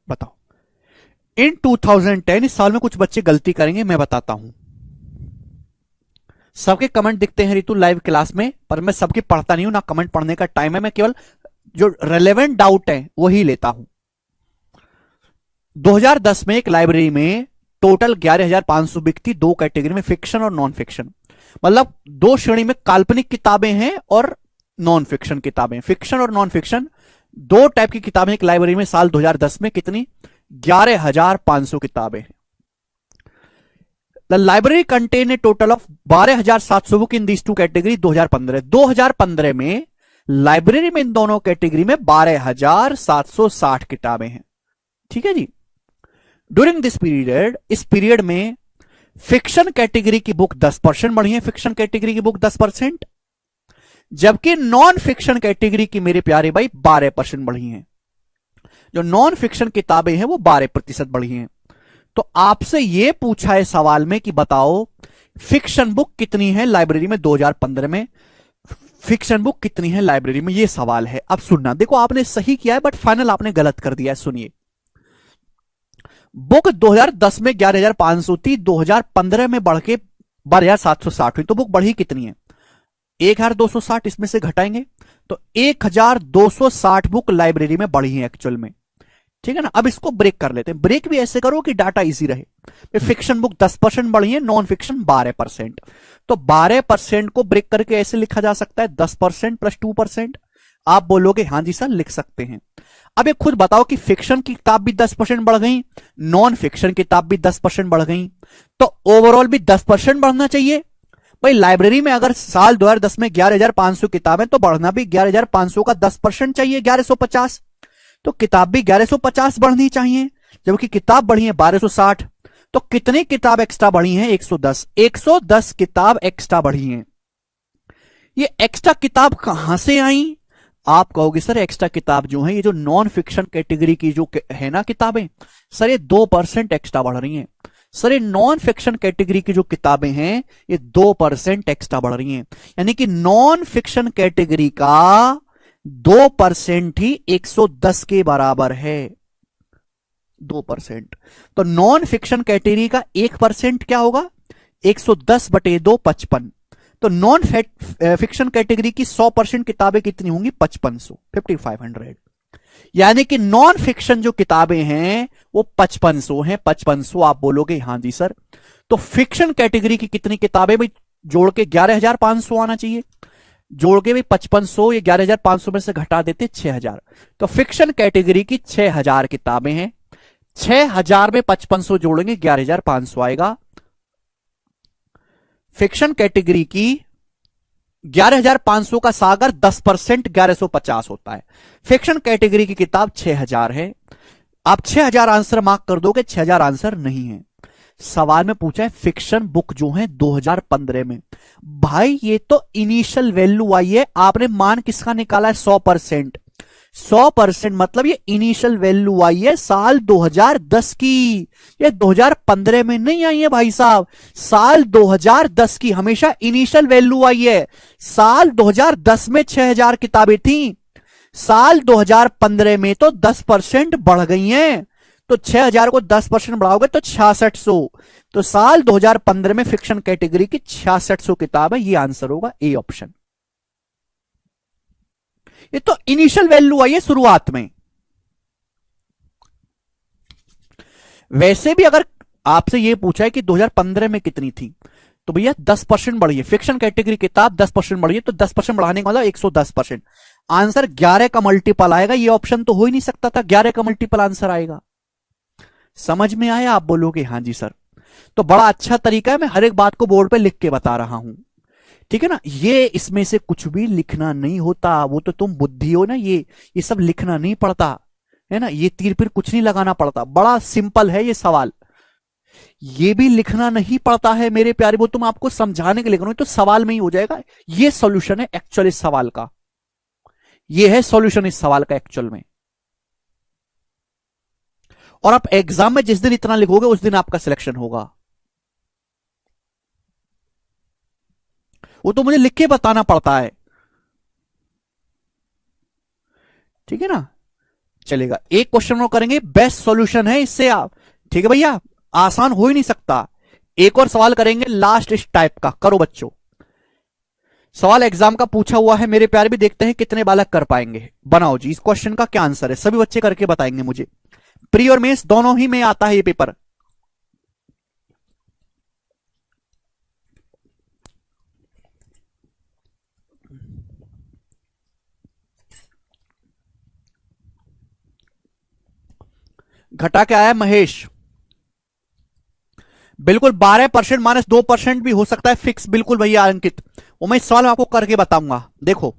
बताओ। इन 2010, इस साल में कुछ बच्चे गलती करेंगे, मैं बताता हूं। सबके कमेंट दिखते हैं रितु लाइव क्लास में, पर मैं सबके पढ़ता नहीं हूं, ना कमेंट पढ़ने का टाइम है, मैं केवल जो रेलेवेंट डाउट है वही लेता हूं। 2010 में एक लाइब्रेरी में टोटल 11,500 बुक थी, दो कैटेगरी में, फिक्शन और नॉन फिक्शन। मतलब दो श्रेणी में काल्पनिक किताबें हैं और नॉन फिक्शन किताबें। फिक्शन और नॉन फिक्शन दो टाइप की किताबें एक लाइब्रेरी में साल 2010 में कितनी? 11,500 किताबें हैं। The library contain a total of 12,700 book in this two category. 2015 में लाइब्रेरी में इन दोनों कैटेगरी में 12,760 किताबें हैं। ठीक है जी। ड्यूरिंग दिस पीरियड, इस पीरियड में फिक्शन कैटेगरी की बुक 10% बढ़ी है, फिक्शन कैटेगरी की बुक 10%, जबकि नॉन फिक्शन कैटेगरी की मेरे प्यारे भाई 12% बढ़ी हैं। जो नॉन फिक्शन किताबें हैं वो 12% बढ़ी हैं। तो आपसे यह पूछा है सवाल में कि बताओ फिक्शन बुक कितनी है लाइब्रेरी में 2015 में, फिक्शन बुक कितनी है लाइब्रेरी में, यह सवाल है। अब सुनना, देखो आपने सही किया है बट फाइनल आपने गलत कर दिया है। सुनिए, बुक 2010 में 11,500 थी, 2015 में बढ़ के 12,760 हुई, तो बुक बढ़ी कितनी है? 1,260 इसमें से घटाएंगे तो 1,260 बुक लाइब्रेरी में बढ़ी है एक्चुअल में। ठीक है ना। अब इसको ब्रेक कर लेते हैं। ब्रेक भी ऐसे करो कि डाटा इजी रहे। फिक्शन बुक 10% बढ़ी है, नॉन फिक्शन 12%। तो 12% को ब्रेक करके ऐसे लिखा जा सकता है 10% प्लस 2%। आप बोलोगे हां जी सर लिख सकते हैं। अब ये खुद बताओ कि फिक्शन की किताब भी 10% बढ़ गई, नॉन फिक्शन किताब भी 10% बढ़ गई, तो ओवरऑल भी 10% बढ़ना चाहिए। भाई लाइब्रेरी में अगर साल 2010 में 11,500 किताबें, तो बढ़ना भी 11,500 का 10% चाहिए, 1150। तो किताब भी 1150 बढ़नी चाहिए, जबकि किताब बढ़ी है 1260। तो कितनी किताब एक्स्ट्रा बढ़ी है? 110। 110 किताब एक्स्ट्रा बढ़ी है। ये एक्स्ट्रा किताब कहां से आई? आप कहोगे सर एक्स्ट्रा किताब जो है ये जो नॉन फिक्शन कैटेगरी की जो है ना किताबें, सर ये 2% एक्स्ट्रा बढ़ रही हैं। सर ये नॉन फिक्शन कैटेगरी की जो किताबें हैं ये 2% एक्स्ट्रा बढ़ रही हैं। यानी कि नॉन फिक्शन कैटेगरी का 2% ही 110 के बराबर है। 2%। तो नॉन फिक्शन कैटेगरी का 1% क्या होगा? 110 बटे 2, 55। तो नॉन फिक्शन कैटेगरी की 100% किताबें कितनी होंगी? 5500, 5500। यानी कि नॉन फिक्शन जो किताबें हैं वो 5500 हैं। 5500 आप बोलोगे हां जी सर। तो फिक्शन कैटेगरी की कितनी किताबें भाई? जोड़ के 11,500 आना चाहिए। जोड़ के भी 5500, ये 11,500 में से घटा देते 6,000। तो फिक्शन कैटेगरी की 6,000 किताबें हैं। 6,000 में 5500 जोड़ेंगे 11,500 आएगा। फिक्शन कैटेगरी की 11,500 का सागर 10% 1,150 होता है। फिक्शन कैटेगरी की किताब 6,000 है। आप 6,000 आंसर मार्क कर दोगे, 6,000 आंसर नहीं है। सवाल में पूछा है फिक्शन बुक जो है 2015 में। भाई ये तो इनिशियल वैल्यू आई है, आपने मान किसका निकाला है? 100%। 100% मतलब ये इनिशियल वैल्यू आई है साल 2010 की। ये 2015 में नहीं आई है भाई साहब, साल 2010 की हमेशा इनिशियल वैल्यू आई है। साल 2010 में 6,000 किताबें थी, साल 2015 में तो 10% बढ़ गई हैं। तो 6,000 को 10% बढ़ाओगे तो 6600। तो साल 2015 में फिक्शन कैटेगरी की 6600 किताब है। ये आंसर होगा ए ऑप्शन। ये तो इनिशियल वैल्यू आई है शुरुआत में। वैसे भी अगर आपसे ये पूछा है कि 2015 में कितनी थी, तो भैया 10% बढ़ी है। फिक्शन कैटेगरी किताब 10% बढ़ी है, तो 10% बढ़ाने का मतलब 110%। आंसर 11 का मल्टीपल आएगा। ये ऑप्शन तो हो ही नहीं सकता था, 11 का मल्टीपल आंसर आएगा। समझ में आया? आप बोलोगे हां जी सर। तो बड़ा अच्छा तरीका है, मैं हर एक बात को बोर्ड पे लिख के बता रहा हूं। ठीक है ना। ये इसमें से कुछ भी लिखना नहीं होता, वो तो तुम बुद्धि हो ना, ये सब लिखना नहीं पड़ता है ना। ये तीर फिर कुछ नहीं लगाना पड़ता, बड़ा सिंपल है ये सवाल। ये भी लिखना नहीं पड़ता है मेरे प्यारे, वो तुम आपको समझाने के लिए करूं तो सवाल में ही हो जाएगा। ये सॉल्यूशन है एक्चुअल इस सवाल का। ये है सॉल्यूशन इस सवाल का एक्चुअल में। और आप एग्जाम में जिस दिन इतना लिखोगे उस दिन आपका सिलेक्शन होगा। वो तो मुझे लिख के बताना पड़ता है। ठीक है ना। चलेगा। एक क्वेश्चन और करेंगे, बेस्ट सॉल्यूशन है इससे आप, ठीक है भैया, आसान हो ही नहीं सकता। एक और सवाल करेंगे लास्ट इस टाइप का, करो बच्चों। सवाल एग्जाम का पूछा हुआ है मेरे प्यारे भी, देखते हैं कितने बालक कर पाएंगे। बनाओ जी, इस क्वेश्चन का क्या आंसर है, सभी बच्चे करके बताएंगे मुझे। प्री और मेंस दोनों ही में आता है ये पेपर। घटा के आया महेश, बिल्कुल 12% -2% भी हो सकता है फिक्स, बिल्कुल भैया अंकित। वो मैं इस सवाल में आपको करके बताऊंगा, देखो।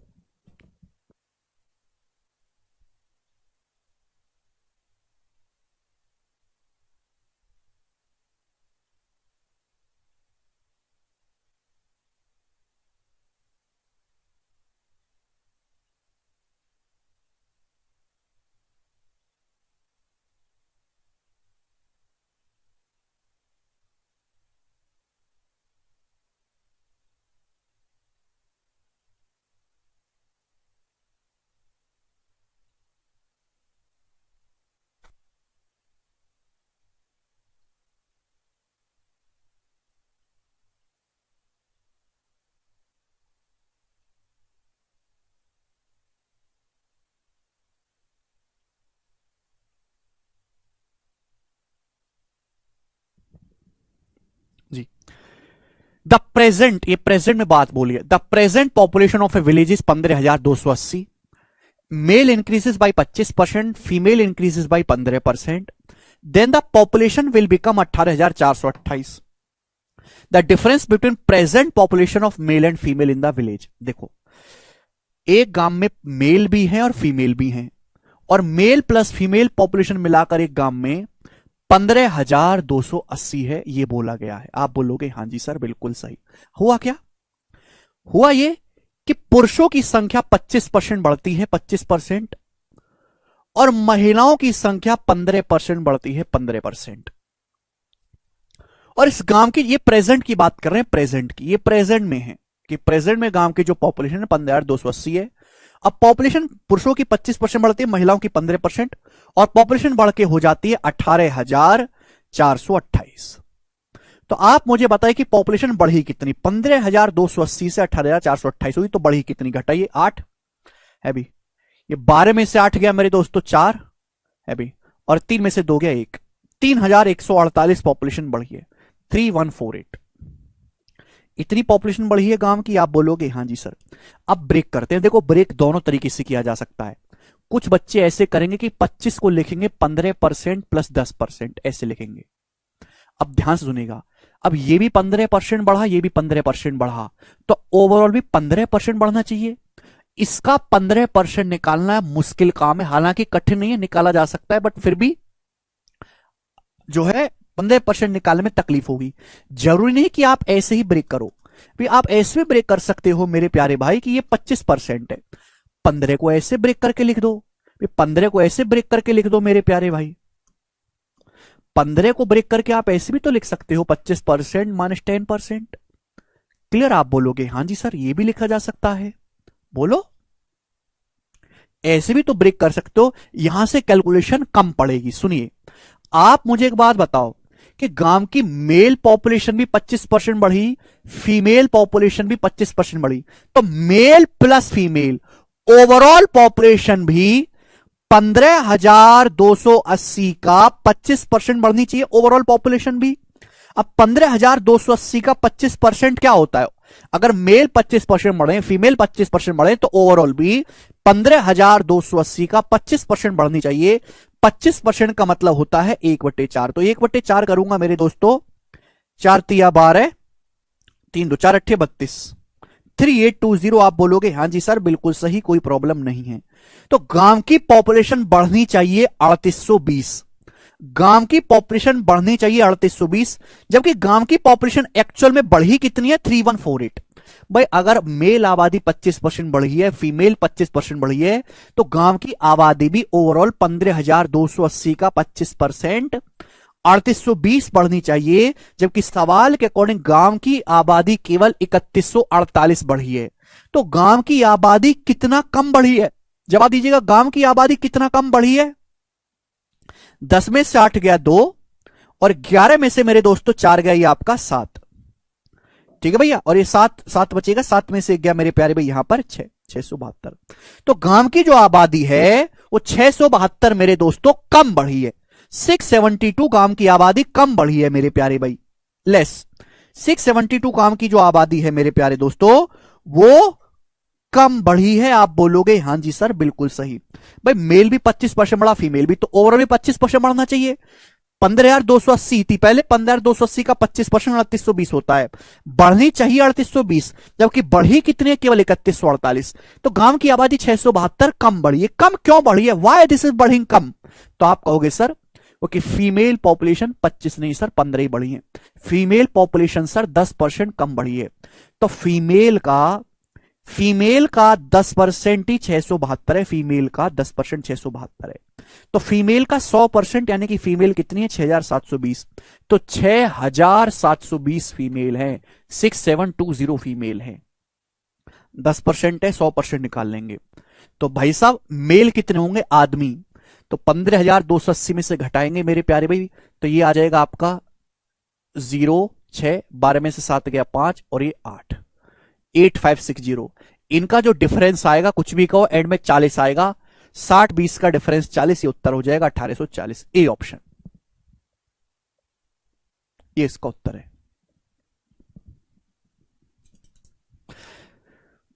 जी, द प्रेजेंट, ये प्रेजेंट में बात बोलिए, the present population of a village is 15,280। Male increases by 25%, female increases by 15%, then the population will become 18,428। The difference between present population of male and female in the village. देखो, एक गांव में मेल भी है और फीमेल भी है, और मेल प्लस फीमेल पॉपुलेशन मिलाकर एक गांव में 15,280 है, ये बोला गया है। आप बोलोगे हां जी सर बिल्कुल सही। हुआ क्या? हुआ ये कि पुरुषों की संख्या 25% बढ़ती है, 25%, और महिलाओं की संख्या 15% बढ़ती है, 15%। और इस गांव की, ये प्रेजेंट की बात कर रहे हैं, प्रेजेंट की, ये प्रेजेंट में है कि प्रेजेंट में गांव की जो पॉपुलेशन है 15,280 है। अब पॉपुलेशन पुरुषों की 25% बढ़ती है, महिलाओं की 15%, और पॉपुलेशन बढ़ के हो जाती है 18,428। तो आप मुझे बताइए कि पॉपुलेशन बढ़ी कितनी, 15,280 से 18,428 हुई, तो बढ़ी कितनी? घटाइए, 8 है भी, ये 12 में से 8 गया मेरे दोस्तों, 4 है भी, और 3 में से 2 गया 1, 3,148 पॉपुलेशन बढ़ी है, 3148। इतनी पॉपुलेशन बढ़ी है गांव की, आप बोलोगे हां जी सर। अब ब्रेक करते हैं, देखो ब्रेक दोनों तरीके से किया जा सकता है। कुछ बच्चे ऐसे करेंगे कि 25 को लिखेंगे 15% प्लस 10%, ऐसे लिखेंगे। अब ध्यान से सुनेगा, अब ये भी 15% बढ़ा, ये भी 15% बढ़ा, तो ओवरऑल भी 15% बढ़ना चाहिए। इसका 15% निकालना मुश्किल काम है, हालांकि कठिन नहीं है, निकाला जा सकता है, बट फिर भी जो है 15% निकालने में तकलीफ होगी। जरूरी नहीं कि आप ऐसे ही ब्रेक करो, भी आप ऐसे भी ब्रेक कर सकते हो मेरे प्यारे भाई कि ये 25% है, 15 को ऐसे ब्रेक करके लिख दो, 15 को ऐसे ब्रेक करके लिख दो मेरे प्यारे भाई। 15 को ब्रेक करके आप ऐसे भी तो लिख सकते हो, 25% माइनस 10%। क्लियर? आप बोलोगे हां जी सर ये भी लिखा जा सकता है, बोलो। ऐसे भी तो ब्रेक कर सकते हो, यहां से कैलकुलेशन कम पड़ेगी। सुनिए, आप मुझे एक बात बताओ कि गांव की मेल पॉपुलेशन भी 25% बढ़ी, फीमेल पॉपुलेशन भी 25% बढ़ी, तो male plus female overall population भी 15,280 का 25% बढ़नी चाहिए, ओवरऑल पॉपुलेशन भी। अब 15,280 का 25% क्या होता है? अगर मेल 25% बढ़े, फीमेल 25% बढ़े, तो ओवरऑल भी 15,280 का 25% बढ़नी चाहिए। 25% का मतलब होता है 1/4, तो 1/4 करूंगा मेरे दोस्तों, 4 तिया 12, 3 2 4 8 32, 3820। आप बोलोगे हां जी सर बिल्कुल सही, कोई प्रॉब्लम नहीं है। तो गांव की पॉपुलेशन बढ़नी चाहिए 3820, गांव की पॉपुलेशन बढ़नी चाहिए 3820, जबकि गांव की पॉपुलेशन एक्चुअल में बढ़ी कितनी है? 3148। भाई अगर मेल आबादी 25% बढ़ी है, फीमेल 25% बढ़ी है, तो गांव की आबादी भी ओवरऑल 15,280 का 25% 3820 बढ़नी चाहिए, जबकि सवाल के अकॉर्डिंग गांव की आबादी केवल 3148 बढ़ी है। तो गांव की आबादी कितना कम बढ़ी है? जवाब दीजिएगा, गांव की आबादी कितना कम बढ़ी है? 10 में से 8 गया 2, और 11 में से मेरे दोस्तों 4 गया ये आपका 7। ठीक है भैया, और ये 7 बचेगा, 7 में से गया मेरे प्यारे भाई यहां पर 672। तो गांव की जो आबादी है वो 672 मेरे दोस्तों कम बढ़ी है। 672 गांव की आबादी कम बढ़ी है मेरे प्यारे भाई, लेस। 672 गांव की जो आबादी है मेरे प्यारे दोस्तों वो कम बढ़ी है। आप बोलोगे हां जी सर बिल्कुल सही। भाई मेल भी 25% बढ़ा, फीमेल भी, तो ओवरऑल भी 25% बढ़ना चाहिए। 15,280 थी पहले, 15,280 का 25% 3820 होता है। बढ़नी चाहिए 3820, जबकि बढ़ी कितनी है, केवल 3148। तो गांव की आबादी 672 कम बढ़ी है। कम क्यों बढ़ी है, वाई दिस इज बढ़िंग कम? तो आप कहोगे सर क्योंकि फीमेल पॉपुलेशन 25 नहीं सर 15 ही बढ़ी है। फीमेल पॉपुलेशन सर 10% कम बढ़ी है। तो फीमेल का 10% ही 672 है। फीमेल का 10% 672 है। तो फीमेल का 100% यानी कि फीमेल कितनी है, 6720। तो 6720 फीमेल है, 6720 फीमेल है। 10% है, 100% निकाल लेंगे। तो भाई साहब मेल कितने होंगे, आदमी, तो 15,280 में से घटाएंगे मेरे प्यारे भाई, तो ये आ जाएगा आपका 0, 6, 12 में से 7 गया 5, और ये 8, 8560। इनका जो डिफरेंस आएगा, कुछ भी कहो, एंड में 40 आएगा। 60-20 का डिफरेंस 40, ये उत्तर हो जाएगा 1840, ए ऑप्शन, ये इसका उत्तर है।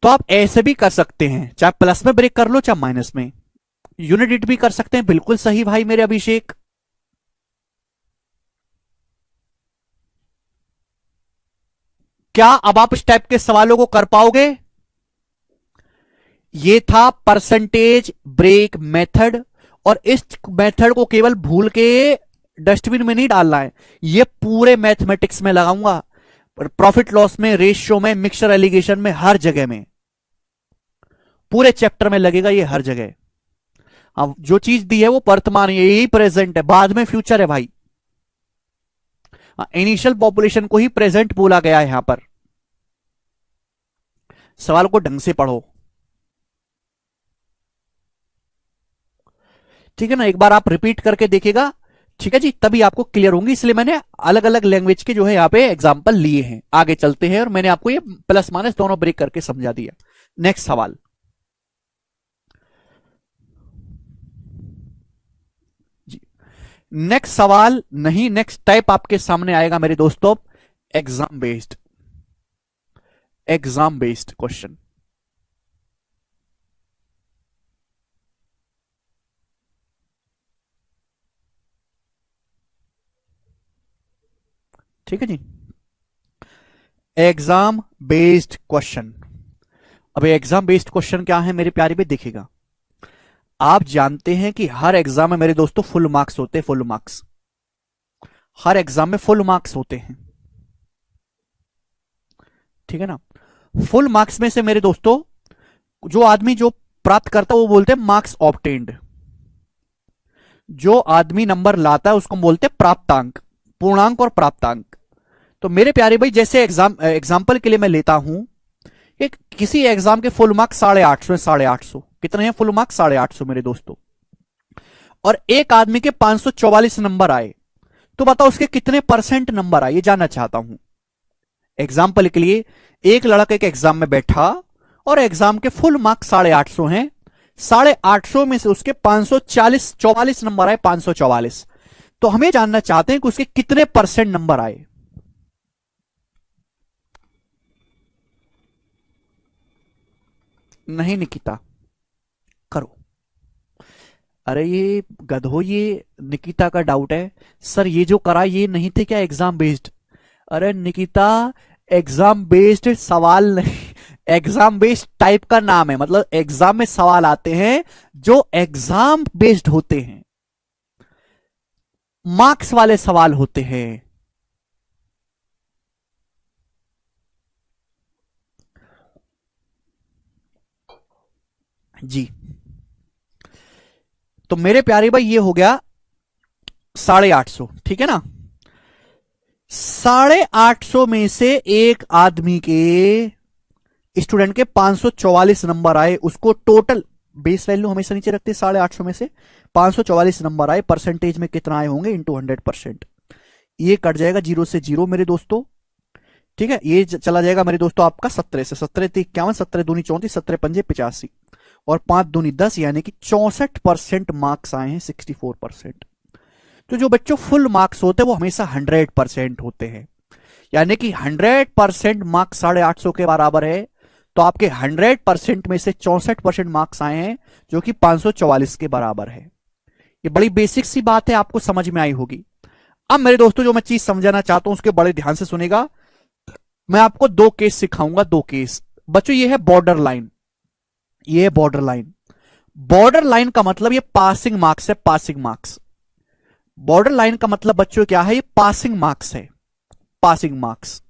तो आप ऐसे भी कर सकते हैं, चाहे प्लस में ब्रेक कर लो चाहे माइनस में, यूनिट भी कर सकते हैं। बिल्कुल सही भाई मेरे अभिषेक। क्या अब आप इस टाइप के सवालों को कर पाओगे? ये था परसेंटेज ब्रेक मेथड, और इस मेथड को केवल भूल के डस्टबिन में नहीं डालना है, ये पूरे मैथमेटिक्स में लगाऊंगा, प्रॉफिट लॉस में, रेशियो में, मिक्सचर एलिगेशन में, हर जगह में, पूरे चैप्टर में लगेगा ये, हर जगह। अब जो चीज दी है वो वर्तमान है, यही प्रेजेंट है, बाद में फ्यूचर है भाई। इनिशियल पॉपुलेशन को ही प्रेजेंट बोला गया है यहां पर। सवाल को ढंग से पढ़ो, ठीक है ना, एक बार आप रिपीट करके देखिएगा, ठीक है जी, तभी आपको क्लियर होंगी। इसलिए मैंने अलग अलग लैंग्वेज के जो है यहाँ पे एग्जाम्पल लिए हैं। आगे चलते हैं, और मैंने आपको ये प्लस माइनस दोनों ब्रेक करके समझा दिया। नेक्स्ट सवाल, जी नेक्स्ट सवाल नहीं, नेक्स्ट टाइप आपके सामने आएगा मेरे दोस्तों, एग्जाम बेस्ड क्वेश्चन। ठीक है जी, एग्जाम बेस्ड क्वेश्चन। अब एग्जाम बेस्ड क्वेश्चन क्या है मेरे प्यारे पे, देखिएगा, आप जानते हैं कि हर एग्जाम में मेरे दोस्तों फुल मार्क्स होते हैं, फुल मार्क्स, हर एग्जाम में फुल मार्क्स होते हैं, ठीक है ना। फुल मार्क्स में से मेरे दोस्तों जो आदमी जो प्राप्त करता है वो बोलते हैं मार्क्स ऑब्टेन्ड। जो आदमी नंबर लाता है उसको बोलते हैं प्राप्तांक, पूर्णांक और प्राप्तांक। तो मेरे प्यारे भाई जैसे एग्जाम्पल के लिए मैं लेता हूं, एक किसी एग्जाम के फुल मार्क्स 850 है, 850 कितने हैं फुल मार्क्स, 850 मेरे दोस्तों, और एक आदमी के 544 नंबर आए, तो बताओ उसके कितने परसेंट नंबर आए, ये जानना चाहता हूं। एग्जाम्पल के लिए एक लड़का एक एग्जाम में बैठा और एग्जाम के फुल मार्क्स 850 हैं, 850 में से उसके 544 नंबर आए, 544। तो हमें जानना चाहते हैं कि उसके कितने परसेंट नंबर आए। नहीं निकिता, करो। अरे ये गधो, ये निकिता का डाउट है सर, ये जो करा ये नहीं थे क्या एग्जाम बेस्ड? अरे निकिता, एग्जाम बेस्ड सवाल नहीं, एग्जाम बेस्ड टाइप का नाम है, मतलब एग्जाम में सवाल आते हैं जो एग्जाम बेस्ड होते हैं, मार्क्स वाले सवाल होते हैं। जी तो मेरे प्यारे भाई ये हो गया 850, ठीक है ना। 850 में से एक आदमी के, स्टूडेंट के 544 नंबर आए, उसको टोटल बेस वैल्यू हमेशा नीचे रखते 850 में से 544 नंबर आए, परसेंटेज में कितना आए होंगे इंटू 100%। ये कट जाएगा 0 से 0 मेरे दोस्तों, ठीक है। ये चला जाएगा मेरे दोस्तों आपका 17 से, 17 × 51, 17 दूनी 34, 17 पंजे 85 और 5 दूनी 10, यानी कि 64% मार्क्स आए हैं, 64%। तो जो बच्चों फुल मार्क्स होते हैं वो हमेशा 100% होते हैं, यानी कि 100% मार्क्स 850 के बराबर है। तो आपके 100% में से 64% मार्क्स आए हैं, जो कि 544 के बराबर है। ये बड़ी बेसिक सी बात है, आपको समझ में आई होगी। अब मेरे दोस्तों जो मैं चीज समझाना चाहता हूं उसके बड़े ध्यान से सुनेगा। मैं आपको 2 केस सिखाऊंगा, 2 केस। बच्चों ये है बॉर्डर लाइन, ये है बॉर्डर लाइन। बॉर्डर लाइन का मतलब ये पासिंग मार्क्स है, पासिंग मार्क्स। बॉर्डर लाइन का मतलब बच्चों क्या है, ये पासिंग मार्क्स है, पासिंग मार्क्स।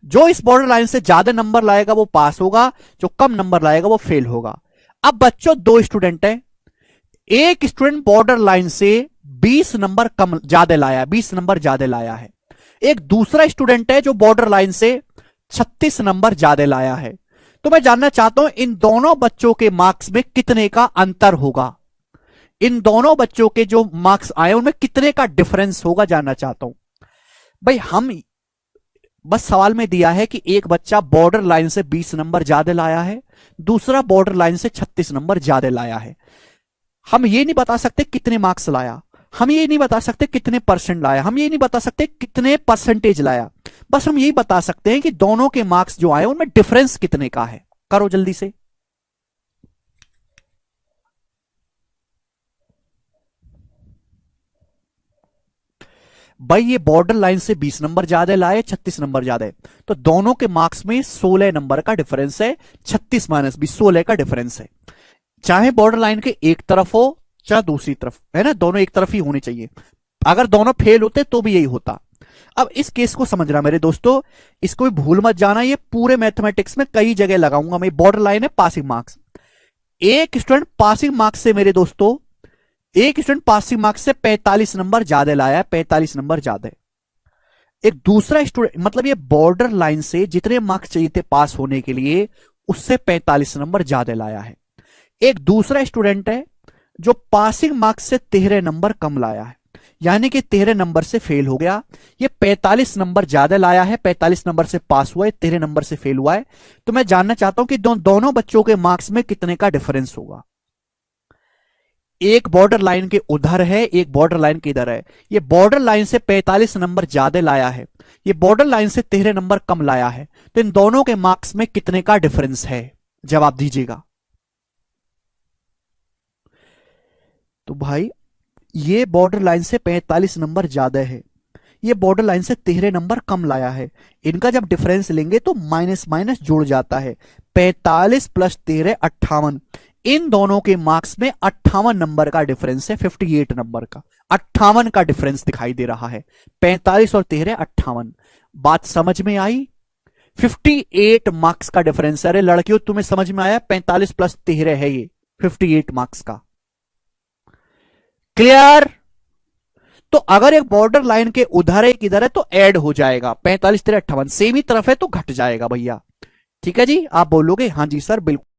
जो इस बॉर्डर लाइन से ज्यादा नंबर लाएगा वो पास होगा, जो कम नंबर लाएगा वो फेल होगा। अब बच्चों 2 स्टूडेंट हैं, एक स्टूडेंट बॉर्डर लाइन से 20 नंबर कम ज्यादा लाया, 20 नंबर ज्यादा लाया है। एक दूसरा स्टूडेंट है जो बॉर्डर लाइन से 36 नंबर ज्यादा लाया है। तो मैं जानना चाहता हूं इन दोनों बच्चों के मार्क्स में कितने का अंतर होगा, इन दोनों बच्चों के जो मार्क्स आए उनमें कितने का डिफरेंस होगा, जानना चाहता हूं। भाई हम बस सवाल में दिया है कि एक बच्चा बॉर्डर लाइन से 20 नंबर ज्यादा लाया है, दूसरा बॉर्डर लाइन से 36 नंबर ज्यादा लाया है। हम ये नहीं बता सकते कितने मार्क्स लाया, हम ये नहीं बता सकते कितने परसेंट लाया, हम ये नहीं बता सकते कितने परसेंटेज लाया। बस हम यही बता सकते हैं कि दोनों के मार्क्स जो आए उनमें डिफरेंस कितने का है। करो जल्दी से। भाई ये बॉर्डर लाइन से 20 नंबर ज्यादा लाए, 36 नंबर ज्यादा है, तो दोनों के मार्क्स में 16 नंबर का डिफरेंस है। 36 माइनस 20, 16 का डिफरेंस है। चाहे बॉर्डर लाइन के एक तरफ हो चाहे दूसरी तरफ, है ना, दोनों एक तरफ ही होने चाहिए। अगर दोनों फेल होते तो भी यही होता। अब इस केस को समझना मेरे दोस्तों, इसको भी भूल मत जाना, ये पूरे मैथमेटिक्स में कई जगह लगाऊंगा मैं। बॉर्डर लाइन है, पासिंग मार्क्स। एक स्टूडेंट पासिंग मार्क्स से मेरे दोस्तों, एक स्टूडेंट पासिंग मार्क्स से 45 नंबर ज्यादा लाया है, 45 नंबर ज्यादा। एक दूसरा स्टूडेंट, मतलब ये बॉर्डर लाइन से जितने मार्क्स चाहिए थे पास होने के लिए उससे 45 नंबर ज्यादा लाया है। एक दूसरा स्टूडेंट है जो पासिंग मार्क्स से 13 नंबर कम लाया है, यानी कि 13 नंबर से फेल हो गया। ये 45 नंबर ज्यादा लाया है, 45 नंबर से पास हुआ है, 13 नंबर से फेल हुआ है। तो मैं जानना चाहता हूं कि दोनों बच्चों के मार्क्स में कितने का डिफरेंस होगा। एक बॉर्डर लाइन के उधर है, एक बॉर्डर लाइन के इधर है। ये बॉर्डर लाइन से 45 नंबर ज्यादा लाया है, ये बॉर्डर लाइन से 13 नंबर कम लाया है। तो इन दोनों के मार्क्स में कितने का डिफरेंस है, जवाब दीजिएगा। तो भाई ये बॉर्डर लाइन से 45 नंबर ज्यादा है, ये बॉर्डर लाइन से 13 नंबर कम लाया है। इनका जब डिफरेंस लेंगे तो माइनस माइनस जुड़ जाता है। 45 + 13 58। इन दोनों के मार्क्स में 58 नंबर का डिफरेंस है, 58 नंबर का, 58 का डिफरेंस दिखाई दे रहा है। 45 और 13 58। बात समझ में आई? 58 मार्क्स का डिफरेंस। अरे लड़कियों तुम्हें समझ में आया? 45 + 13 है ये 58 मार्क्स का। क्लियर? तो अगर एक बॉर्डर लाइन के उधर एक इधर है तो ऐड हो जाएगा, 45 13 58। सेम ही तरफ है तो घट जाएगा भैया। ठीक है जी, आप बोलोगे हाँ जी सर बिल्कुल।